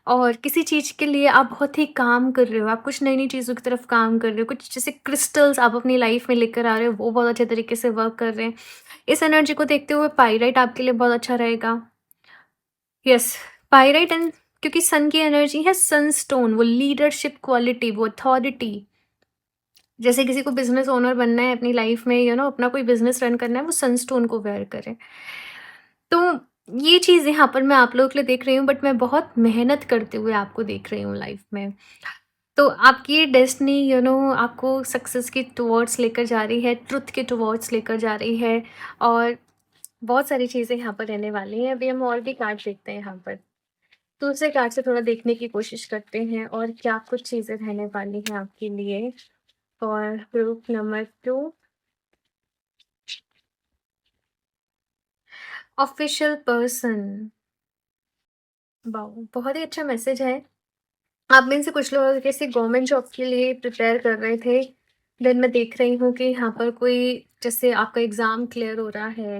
और किसी चीज़ के लिए आप बहुत ही काम कर रहे हो, आप कुछ नई-नई चीज़ों की तरफ काम कर रहे हो, कुछ जैसे क्रिस्टल्स आप अपनी लाइफ में लेकर आ रहे हो, वो बहुत अच्छे तरीके से वर्क कर रहे हैं। इस एनर्जी को देखते हुए पाइराइट आपके लिए बहुत अच्छा रहेगा। यस, पाइराइट एंड क्योंकि सन की एनर्जी है, सनस्टोन, वो लीडरशिप क्वालिटी, वो अथॉरिटी। जैसे किसी को बिज़नेस ओनर बनना है अपनी लाइफ में, अपना कोई बिज़नेस रन करना है, वो सनस्टोन को वेयर करे। तो ये चीज़ यहाँ पर मैं आप लोगों के लिए देख रही हूँ, बट मैं बहुत मेहनत करते हुए आपको देख रही हूँ लाइफ में। तो आपकी डेस्टिनी आपको सक्सेस की टुवर्ड्स लेकर जा रही है, ट्रुथ के टुवर्ड्स लेकर जा रही है। और बहुत सारी चीज़ें यहाँ पर रहने वाली हैं। अभी हम और भी कार्ड देखते हैं यहाँ पर। दूसरे कार्ड से थोड़ा देखने की कोशिश करते हैं और क्या कुछ चीज़ें रहने वाली हैं आपके लिए। और group number 2, official person. Wow! बहुत ही अच्छा मैसेज है। आप में से कुछ लोग जैसे गवर्नमेंट जॉब के लिए प्रिपेयर कर रहे थे, देन मैं देख रही हूँ कि यहाँ पर कोई जैसे आपका एग्ज़ाम क्लियर हो रहा है,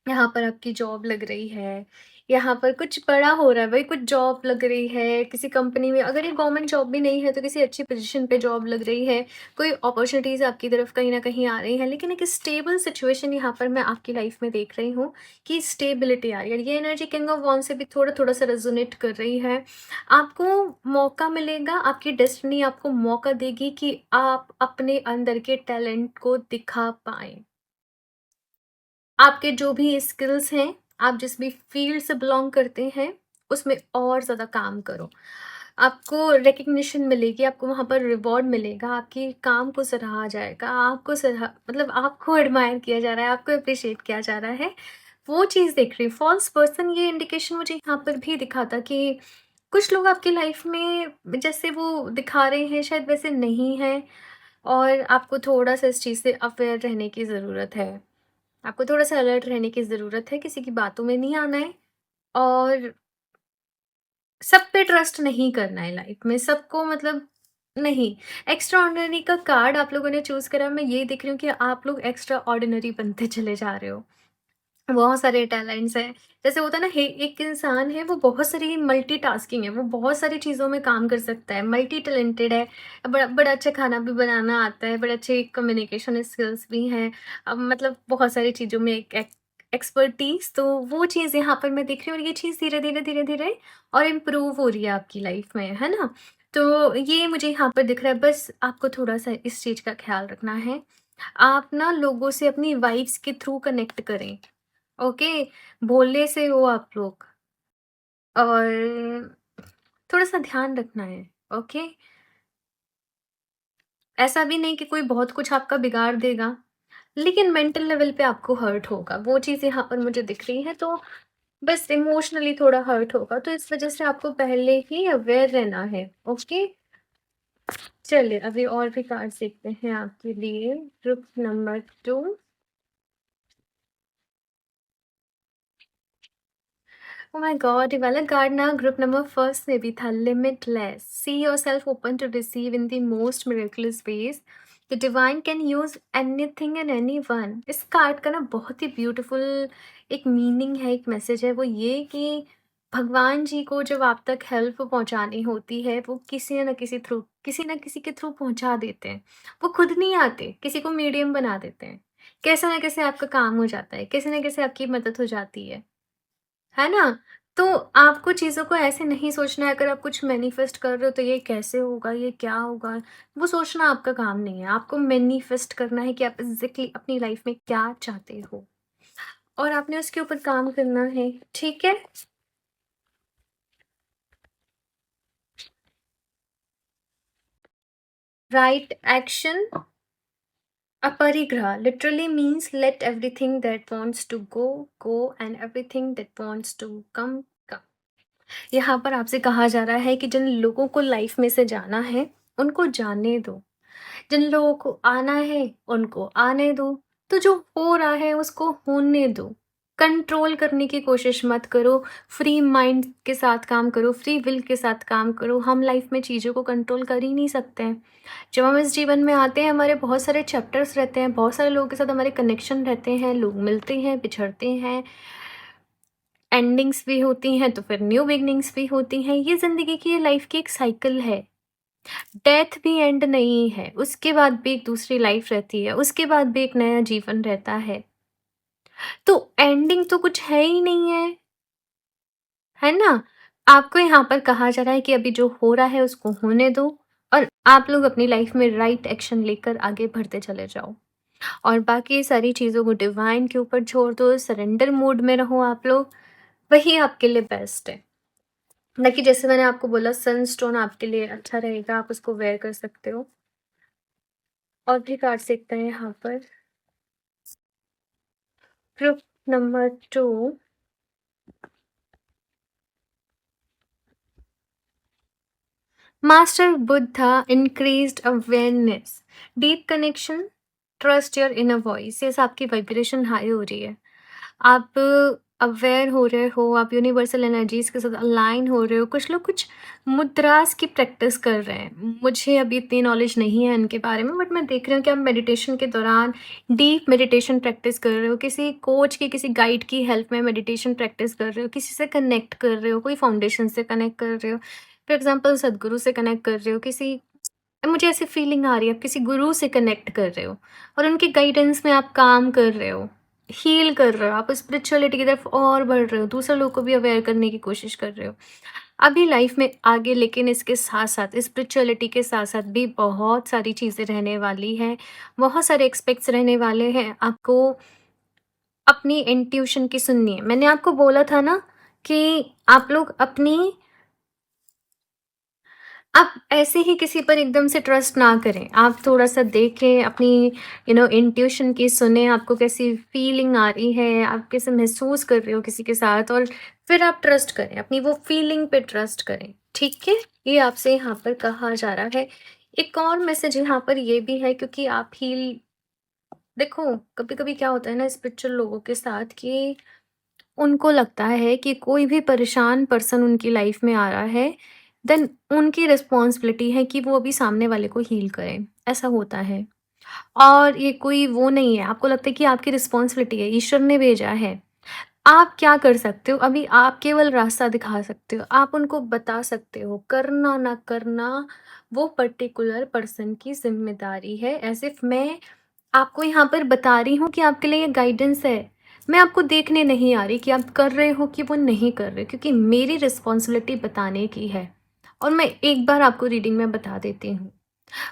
यहाँ पर आपकी जॉब लग रही है, यहाँ पर कुछ बड़ा हो रहा है, वही कुछ जॉब लग रही है किसी कंपनी में। अगर ये गवर्नमेंट जॉब भी नहीं है तो किसी अच्छी पोजीशन पे जॉब लग रही है, कोई अपॉर्चुनिटीज़ आपकी तरफ कहीं न कहीं आ रही हैं। लेकिन एक स्टेबल सिचुएशन यहाँ पर मैं आपकी लाइफ में देख रही हूँ कि स्टेबिलिटी आ रही है। ये एनर्जी किंग ऑफ वॉन्ड से भी थोड़ा-थोड़ा सा रेज़ोनेट कर रही है। आपको मौका मिलेगा, आपकी डेस्टिनी आपको मौका देगी कि आप अपने अंदर के टैलेंट को दिखा पाएँ। आपके जो भी स्किल्स हैं, आप जिस भी फ़ील्ड से बिलॉन्ग करते हैं, उसमें और ज़्यादा काम करो। आपको रिकॉग्निशन मिलेगी, आपको वहाँ पर रिवॉर्ड मिलेगा, आपके काम को सराहा जाएगा, आपको मतलब आपको एडमायर किया जा रहा है, आपको एप्रिशिएट किया जा रहा है। वो चीज़ देख रही हूँ। फ़ॉल्स पर्सन ये इंडिकेशन मुझे यहाँ पर भी दिखा था कि कुछ लोग आपकी लाइफ़ में जैसे वो दिखा रहे हैं, शायद वैसे नहीं हैं। और आपको थोड़ा-सा इस चीज़ से अवेयर रहने की ज़रूरत है। आपको थोड़ा-सा अलर्ट रहने की ज़रूरत है, किसी की बातों में नहीं आना है। और सब पे ट्रस्ट नहीं करना है लाइफ में, सबको मतलब नहीं। एक्स्ट्रा ऑर्डिनरी का कार्ड आप लोगों ने चूज़ करा, मैं ये देख रही हूँ कि आप लोग एक्स्ट्रा ऑर्डिनरी बनते चले जा रहे हो। बहुत सारे टैलेंट्स हैं। जैसे होता है ना, हे एक इंसान है वो बहुत सारी मल्टीटास्किंग है, वो बहुत सारी चीज़ों में काम कर सकता है, मल्टी टैलेंटेड है, बड़ा बड़ा अच्छा खाना भी बनाना आता है, बड़े अच्छे कम्युनिकेशन स्किल्स भी हैं। मतलब बहुत सारी चीज़ों में एक एक्सपर्टीज़, तो वो चीज़ यहाँ पर मैं देख रही हूँ और ये चीज़ धीरे-धीरे, धीरे-धीरे और इम्प्रूव हो रही है आपकी लाइफ में, है ना? तो ये मुझे यहाँ पर दिख रहा है, बस आपको थोड़ा-सा इस चीज़ का ख़्याल रखना है। आप ना लोगों से अपनी वाइब्स के थ्रू कनेक्ट करें। ओके, भोले से हो आप लोग। और थोड़ा-सा ध्यान रखना है, ओके? ऐसा भी नहीं कि कोई बहुत कुछ आपका बिगाड़ देगा, लेकिन मेंटल लेवल पे आपको हर्ट होगा, वो चीज़ यहाँ पर मुझे दिख रही है। तो बस इमोशनली थोड़ा हर्ट होगा, तो इस वज़ह से आपको पहले ही अवेयर रहना है, ओके? चलिए, अभी और भी कार्ड्स देखते हैं आपके लिए। Group number 2। Oh my God! ये वाला कार्ड ना ग्रुप नंबर फर्स्ट में भी था, limitless. See yourself open to receive in the most miraculous ways. The divine can use anything and anyone. इस कार्ड का ना बहुत ही ब्यूटीफुल एक मीनिंग है, एक मैसेज है, वो ये कि भगवान जी को जब आप तक हेल्प पहुंचानी होती है, वो किसी ना किसी के थ्रू पहुंचा देते हैं। वो खुद नहीं आते, किसी को मीडियम बना देते हैं। कैसे ना कैसे आपका काम हो जाता है, कैसे ना कैसे आपकी मदद हो जाती है ना? तो आपको चीज़ों को ऐसे नहीं सोचना है, अगर आप कुछ मैनिफेस्ट कर रहे हो तो ये कैसे होगा, ये क्या होगा? वो सोचना आपका काम नहीं है। आपको मैनिफेस्ट करना है कि आप एग्ज़ैक्टली अपनी लाइफ़ में क्या चाहते हो और आपने उसके ऊपर काम करना है, ठीक है? Right action, aparigraha literally means let everything that wants to go, go, and everything that wants to come, come. यहाँ पर आपसे कहा जा रहा है कि जिन लोगों को लाइफ में से जाना है, उनको जाने दो। जिन लोगों को आना है, उनको आने दो। तो जो हो रहा है, उसको होने दो। कंट्रोल करने की कोशिश मत करो, फ्री माइंड के साथ काम करो, फ्री विल के साथ काम करो। हम लाइफ में चीज़ों को कंट्रोल कर ही नहीं सकते हैं। जब हम इस जीवन में आते हैं, हमारे बहुत सारे चैप्टर्स रहते हैं, बहुत सारे लोगों के साथ हमारे कनेक्शन रहते हैं, लोग मिलते हैं, बिछड़ते हैं, एंडिंग्स भी होती हैं, तो फिर न्यू बिगिनिंग्स भी होती हैं। ये ज़िंदगी की, ये लाइफ की एक साइकिल है। डेथ भी एंड नहीं है, उसके बाद भी एक दूसरी लाइफ रहती है, उसके बाद भी एक नया जीवन रहता है। तो एंडिंग तो कुछ है ही नहीं है ना? आपको यहाँ पर कहा जा रहा है कि अभी जो हो रहा है उसको होने दो और आप लोग अपनी लाइफ में राइट एक्शन लेकर आगे बढ़ते चले जाओ। और बाकी सारी चीज़ों को डिवाइन के ऊपर छोड़ दो, सरेंडर मोड में रहो आप लोग, वही आपके लिए बेस्ट है। ना कि जैसे मैंने आपको बोला सनस्टोन आपके लिए अच्छा रहेगा, आप उसको वेयर कर सकते हो। और भी कार्ड देखते हैं यहाँ पर। Proof number 2, master Buddha increased awareness, deep connection, trust your inner voice. Yes, आपकी वाइब्रेशन हाई हो रही है, आप अवेयर हो रहे हो, आप यूनिवर्सल एनर्जीज के साथ अलाइन हो रहे हो। कुछ लोग कुछ मुद्रास की प्रैक्टिस कर रहे हैं, मुझे अभी इतनी नॉलेज नहीं है इनके बारे में, बट मैं देख रही हूँ कि आप मेडिटेशन के दौरान डीप मेडिटेशन प्रैक्टिस कर रहे हो, किसी कोच की, किसी गाइड की हेल्प में मेडिटेशन प्रैक्टिस कर रहे हो, किसी से कनेक्ट कर रहे हो, कोई फाउंडेशन से कनेक्ट कर रहे हो, फॉर एग्जाम्पल सदगुरु से कनेक्ट कर रहे हो, किसी, मुझे ऐसी फीलिंग आ रही है आप किसी गुरु से कनेक्ट कर रहे हो और उनके गाइडेंस में आप काम कर रहे हो, हील कर रहे हो, आप स्पिरिचुअलिटी की तरफ और बढ़ रहे हो, दूसरे लोग को भी अवेयर करने की कोशिश कर रहे हो अभी लाइफ में आगे। लेकिन इसके साथ साथ, स्पिरिचुअलिटी के साथ साथ भी बहुत सारी चीज़ें रहने वाली हैं, बहुत सारे एक्सपेक्ट्स रहने वाले हैं। आपको अपनी इंट्यूशन की सुननी है। मैंने आपको बोला था ना कि आप लोग अपनी, आप ऐसे ही किसी पर एकदम से ट्रस्ट ना करें। आप थोड़ा-सा देखें, अपनी इंट्यूशन की सुनें, आपको कैसी फीलिंग आ रही है, आप कैसे महसूस कर रहे हो किसी के साथ, और फिर आप ट्रस्ट करें, अपनी वो फीलिंग पे ट्रस्ट करें, ठीक है? ये आपसे यहाँ पर कहा जा रहा है। एक और मैसेज यहाँ पर ये भी है, क्योंकि आप हील, देखो, कभी-कभी क्या होता है ना स्पिरिचुअल लोगों के साथ कि उनको लगता है कि कोई भी परेशान पर्सन उनकी लाइफ में आ रहा है, देन उनकी रिस्पॉन्सिबिलिटी है कि वो अभी सामने वाले को हील करें, ऐसा होता है। और ये कोई वो नहीं है, आपको लगता है कि आपकी रिस्पॉन्सिबिलिटी है, ईश्वर ने भेजा है। आप क्या कर सकते हो, अभी आप केवल रास्ता दिखा सकते हो, आप उनको बता सकते हो, करना ना करना वो पर्टिकुलर पर्सन की ज़िम्मेदारी है। एज़ इफ मैं आपको यहाँ पर बता रही हूँ कि आपके लिए ये गाइडेंस है। मैं आपको देखने नहीं आ रही कि आप कर रहे हो कि वो नहीं कर रहे, क्योंकि मेरी रिस्पॉन्सिबिलिटी बताने की है। और मैं एक बार आपको रीडिंग में बता देती हूँ,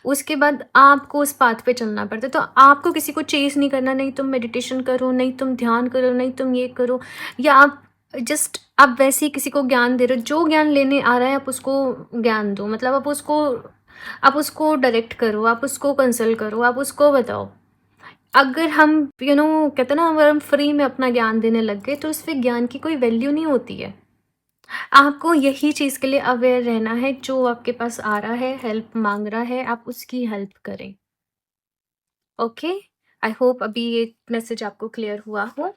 उसके बाद आपको उस पाथ पे चलना पड़ता है। तो आपको किसी को चेज़ नहीं करना, नहीं तुम मेडिटेशन करो, नहीं तुम ध्यान करो, नहीं तुम ये करो, या आप जस्ट आप वैसे ही किसी को ज्ञान दे रहे हो। जो ज्ञान लेने आ रहा है आप उसको ज्ञान दो, मतलब आप उसको डायरेक्ट करो, आप उसको कंसल्ट करो, आप उसको बताओ। अगर हम कहते हैं ना, अगर हम फ्री में अपना ज्ञान देने लग गए तो उससे ज्ञान की कोई वैल्यू नहीं होती है। आपको यही चीज़ के लिए अवेयर रहना है, जो आपके पास आ रहा है, हेल्प मांग रहा है, आप उसकी हेल्प करें। ओके, आई होप अभी ये मैसेज आपको क्लियर हुआ हो।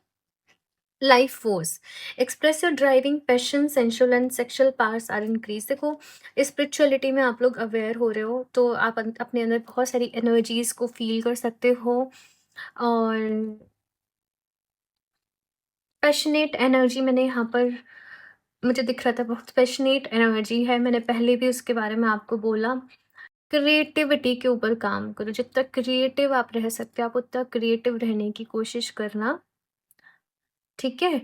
Life force, express your driving passion, sensual and sexual powers are increase. देखो, स्पिरिचुअलिटी में आप लोग अवेयर हो रहे हो, तो आप अपने अंदर बहुत सारी एनर्जीज को फील कर सकते हो। और पैशनेट एनर्जी मैंने यहाँ पर, मुझे दिख रहा था बहुत पैशनेट एनर्जी है, मैंने पहले भी उसके बारे में आपको बोला। क्रिएटिविटी के ऊपर काम करो, जितना तक क्रिएटिव आप रह सकते हो आप उतना क्रिएटिव रहने की कोशिश करना, ठीक है?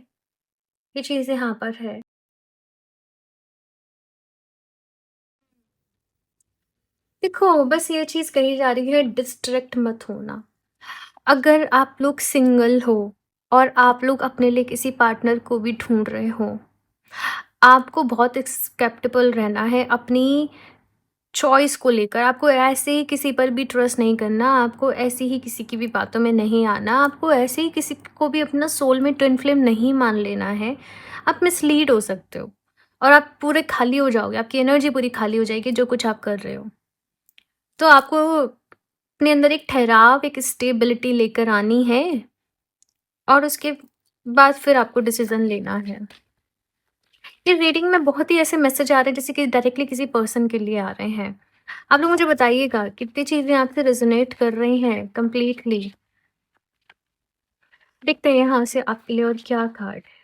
ये चीज़ यहाँ पर है। देखो, बस ये चीज़ कही जा रही है, डिस्ट्रैक्ट मत होना। अगर आप लोग सिंगल हो और आप लोग अपने लिए किसी पार्टनर को भी ढूँढ रहे हो, आपको बहुत स्केप्टिकल रहना है अपनी चॉइस को लेकर। आपको ऐसे ही किसी पर भी ट्रस्ट नहीं करना, आपको ऐसे ही किसी की भी बातों में नहीं आना, आपको ऐसे ही किसी को भी अपना सोल में ट्विन फ्लेम नहीं मान लेना है। आप मिसलीड हो सकते हो। और आप पूरे खाली हो जाओगे, आपकी एनर्जी पूरी खाली हो जाएगी जो कुछ आप कर रहे हो। तो आपको अपने अंदर एक ठहराव, एक स्टेबिलिटी लेकर आनी है और उसके बाद फिर आपको डिसीज़न लेना है। ये रीडिंग में बहुत ही ऐसे मैसेज आ रहे हैं जैसे कि डायरेक्टली किसी पर्सन के लिए आ रहे हैं। आप लोग मुझे बताइएगा कितनी चीज़ें आपसे रेज़ोनेट कर रही हैं कंप्लीटली? देखते हैं यहाँ से आपके लिए और क्या कार्ड है।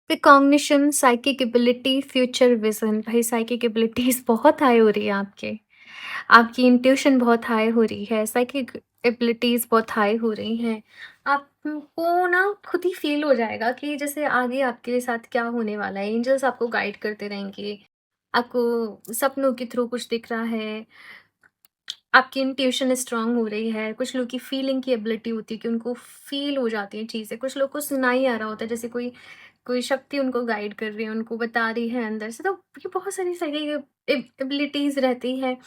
प्रिकॉग्निशन, साइकिक एबिलिटी, फ्यूचर विज़न। भाई साइकिक एबिलिटीज़ बहुत हाई हो रही है आपके। आपकी इंट्यूशन बहुत हाई हो रही है, साइकिक एबिलिटीज़ बहुत हाई हो रही हैं। आपको ना खुद ही फ़ील हो जाएगा कि जैसे आगे आपके साथ क्या होने वाला है। एंजल्स आपको गाइड करते रहेंगे। आपको सपनों के थ्रू कुछ दिख रहा है। आपकी इंट्यूशन स्ट्रांग हो रही है। कुछ लोग की फीलिंग की एबिलिटी होती है कि उनको फ़ील हो जाती हैं चीज़ें। कुछ लोग को सुनाई आ रहा होता है जैसे कोई कोई शक्ति उनको गाइड कर रही है, उनको बता रही है अंदर से। तो ये बहुत सारी साइकिक एबिलिटीज़ रहती हैं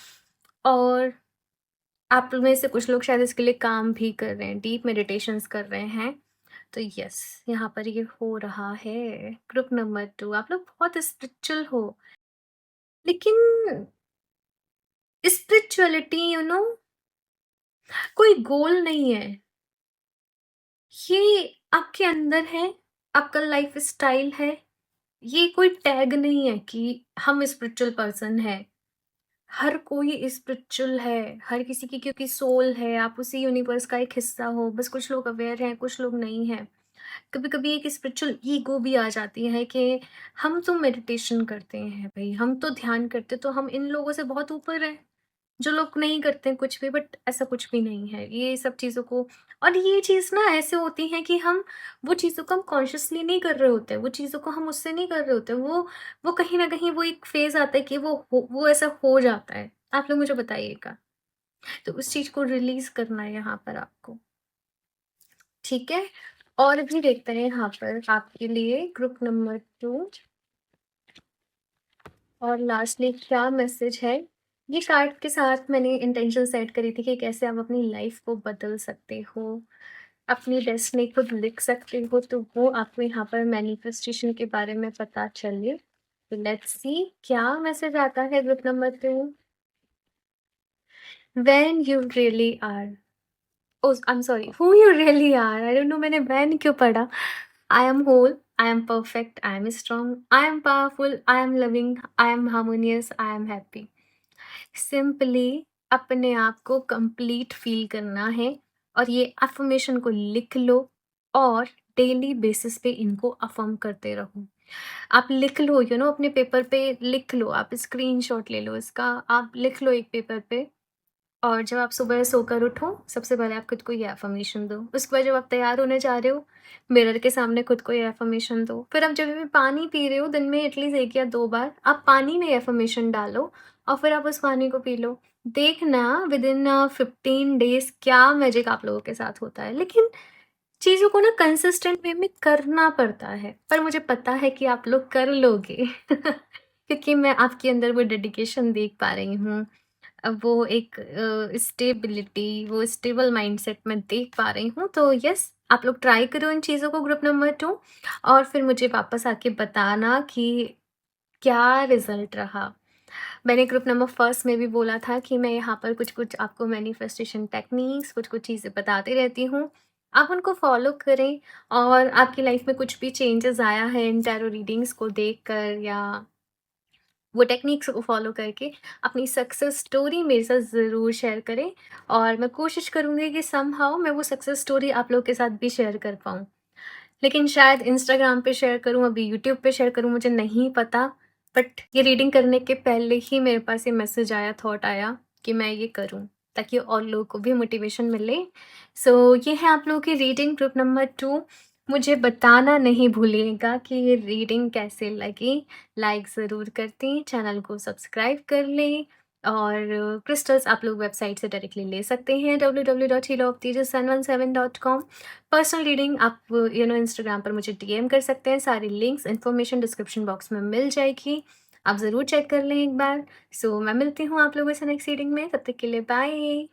और आप में से कुछ लोग शायद इसके लिए काम भी कर रहे हैं, डीप मेडिटेशंस कर रहे हैं। तो यस, यहाँ पर ये हो रहा है। ग्रुप नंबर 2 आप लोग बहुत स्पिरिचुअल हो, लेकिन स्पिरिचुअलिटी कोई गोल नहीं है। ये आपके अंदर है, आपका लाइफ स्टाइल है। ये कोई टैग नहीं है कि हम स्पिरिचुअल पर्सन हैं। हर कोई स्पिरिचुअल है, हर किसी की क्योंकि सोल है, आप उसी यूनिवर्स का एक हिस्सा हो। बस कुछ लोग अवेयर हैं, कुछ लोग नहीं हैं। कभी-कभी एक स्पिरिचुअल ईगो भी आ जाती है कि हम तो मेडिटेशन करते हैं भई, हम तो ध्यान करते, तो हम इन लोगों से बहुत ऊपर हैं। जो लोग नहीं करते हैं कुछ भी, बट ऐसा कुछ भी नहीं है। ये सब चीज़ों को और ये चीज़ ना ऐसे होती है कि हम वो चीज़ों को हम कॉन्शियसली नहीं कर रहे होते हैं, वो चीज़ों को हम उससे नहीं कर रहे होते हैं। वो कहीं न कहीं वो एक फ़ेज़ आता है कि वो ऐसा हो जाता है। आप लोग मुझे बताइएगा। तो उस चीज़ को रिलीज़ करना है यहाँ पर आपको, ठीक है? और भी देखते हैं यहाँ पर आपके लिए ग्रुप नंबर 2 और लास्टली क्या मैसेज है। ये कार्ड के साथ मैंने इंटेंशन सेट करी थी कि कैसे आप अपनी लाइफ को बदल सकते हो, अपनी डेस्टिनी खुद लिख सकते हो, तो वो आपको यहाँ पर मैनिफेस्टेशन के बारे में पता चले। तो लेट्स सी क्या मैसेज आता है group number 2। When you really are, oh I am sorry, who you really are, I don't know मैंने व्हेन क्यों पढ़ा। I am whole, I am perfect, I am strong, I am powerful, I am loving, I am harmonious, I am happy. Simply अपने आप को complete feel करना है और ये अफ़र्मेशन को लिख लो और डेली बेसिस पे इनको अफ़र्म करते रहो। आप लिख लो अपने पेपर पे लिख लो, आप स्क्रीनशॉट ले लो इसका, आप लिख लो एक पेपर पे और जब आप सुबह सोकर उठो, सबसे पहले आप खुद को ये अफ़र्मेशन दो। उसके बाद जब आप तैयार होने जा रहे हो, मिरर के सामने खुद को ये अफ़र्मेशन दो। फिर आप जब भी पानी पी रहे हो, दिन में एटलीस्ट 1 या 2 बार आप पानी में अफ़र्मेशन डालो और फिर आप उस पानी को पी लो। देखना विदिन 15 डेज़ क्या मैजिक आप लोगों के साथ होता है। लेकिन चीज़ों को ना कंसिस्टेंट वे में करना पड़ता है, पर मुझे पता है कि आप लोग कर लोगे क्योंकि मैं आपके अंदर वो डेडिकेशन देख पा रही हूँ। वो एक स्टेबिलिटी, वो स्टेबल माइंडसेट मैं देख पा रही हूँ। तो यस, आप लोग ट्राई करो इन चीज़ों को ग्रुप नंबर 2 और फिर मुझे वापस आके बताना कि क्या रिज़ल्ट रहा। मैंने ग्रुप नंबर फर्स्ट में भी बोला था कि मैं यहाँ पर कुछ-कुछ आपको मैनिफेस्टेशन टेक्निक्स, कुछ-कुछ चीज़ें बताती रहती हूँ। आप उनको फ़ॉलो करें और आपकी लाइफ़ में कुछ भी चेंजेज़ आया है इन टैरो रीडिंग्स को देखकर या वो टेक्निक्स को फॉलो करके अपनी सक्सेस स्टोरी मेरे साथ ज़रूर शेयर करें और मैं कोशिश करूँगी कि समहाउ मैं वो सक्सेस स्टोरी आप लोगों के साथ भी शेयर कर पाऊँ। लेकिन शायद इंस्टाग्राम पे शेयर करूँ, अभी यूट्यूब पे शेयर करूँ, मुझे नहीं पता। बट ये रीडिंग करने के पहले ही मेरे पास ये मैसेज आया, थॉट आया कि मैं ये करूँ, ताकि और लोगों को भी मोटिवेशन मिले। सो ये है आप लोगों की रीडिंग ग्रुप नंबर 2। मुझे बताना नहीं भूलिएगा कि ये रीडिंग कैसे लगी। लाइक ज़रूर करती, चैनल को सब्सक्राइब कर लें और क्रिस्टल्स आप लोग वेबसाइट से डायरेक्टली ले सकते हैं www.healoftejas717.com। पर्सनल रीडिंग आप इंस्टाग्राम पर मुझे डीएम कर सकते हैं। सारी लिंक्स इन्फॉर्मेशन डिस्क्रिप्शन बॉक्स में मिल जाएगी, आप ज़रूर चेक कर लें एक बार। सो मैं मिलती हूँ आप लोगों से नेक्स्ट रीडिंग में, तब तक के लिए बाय।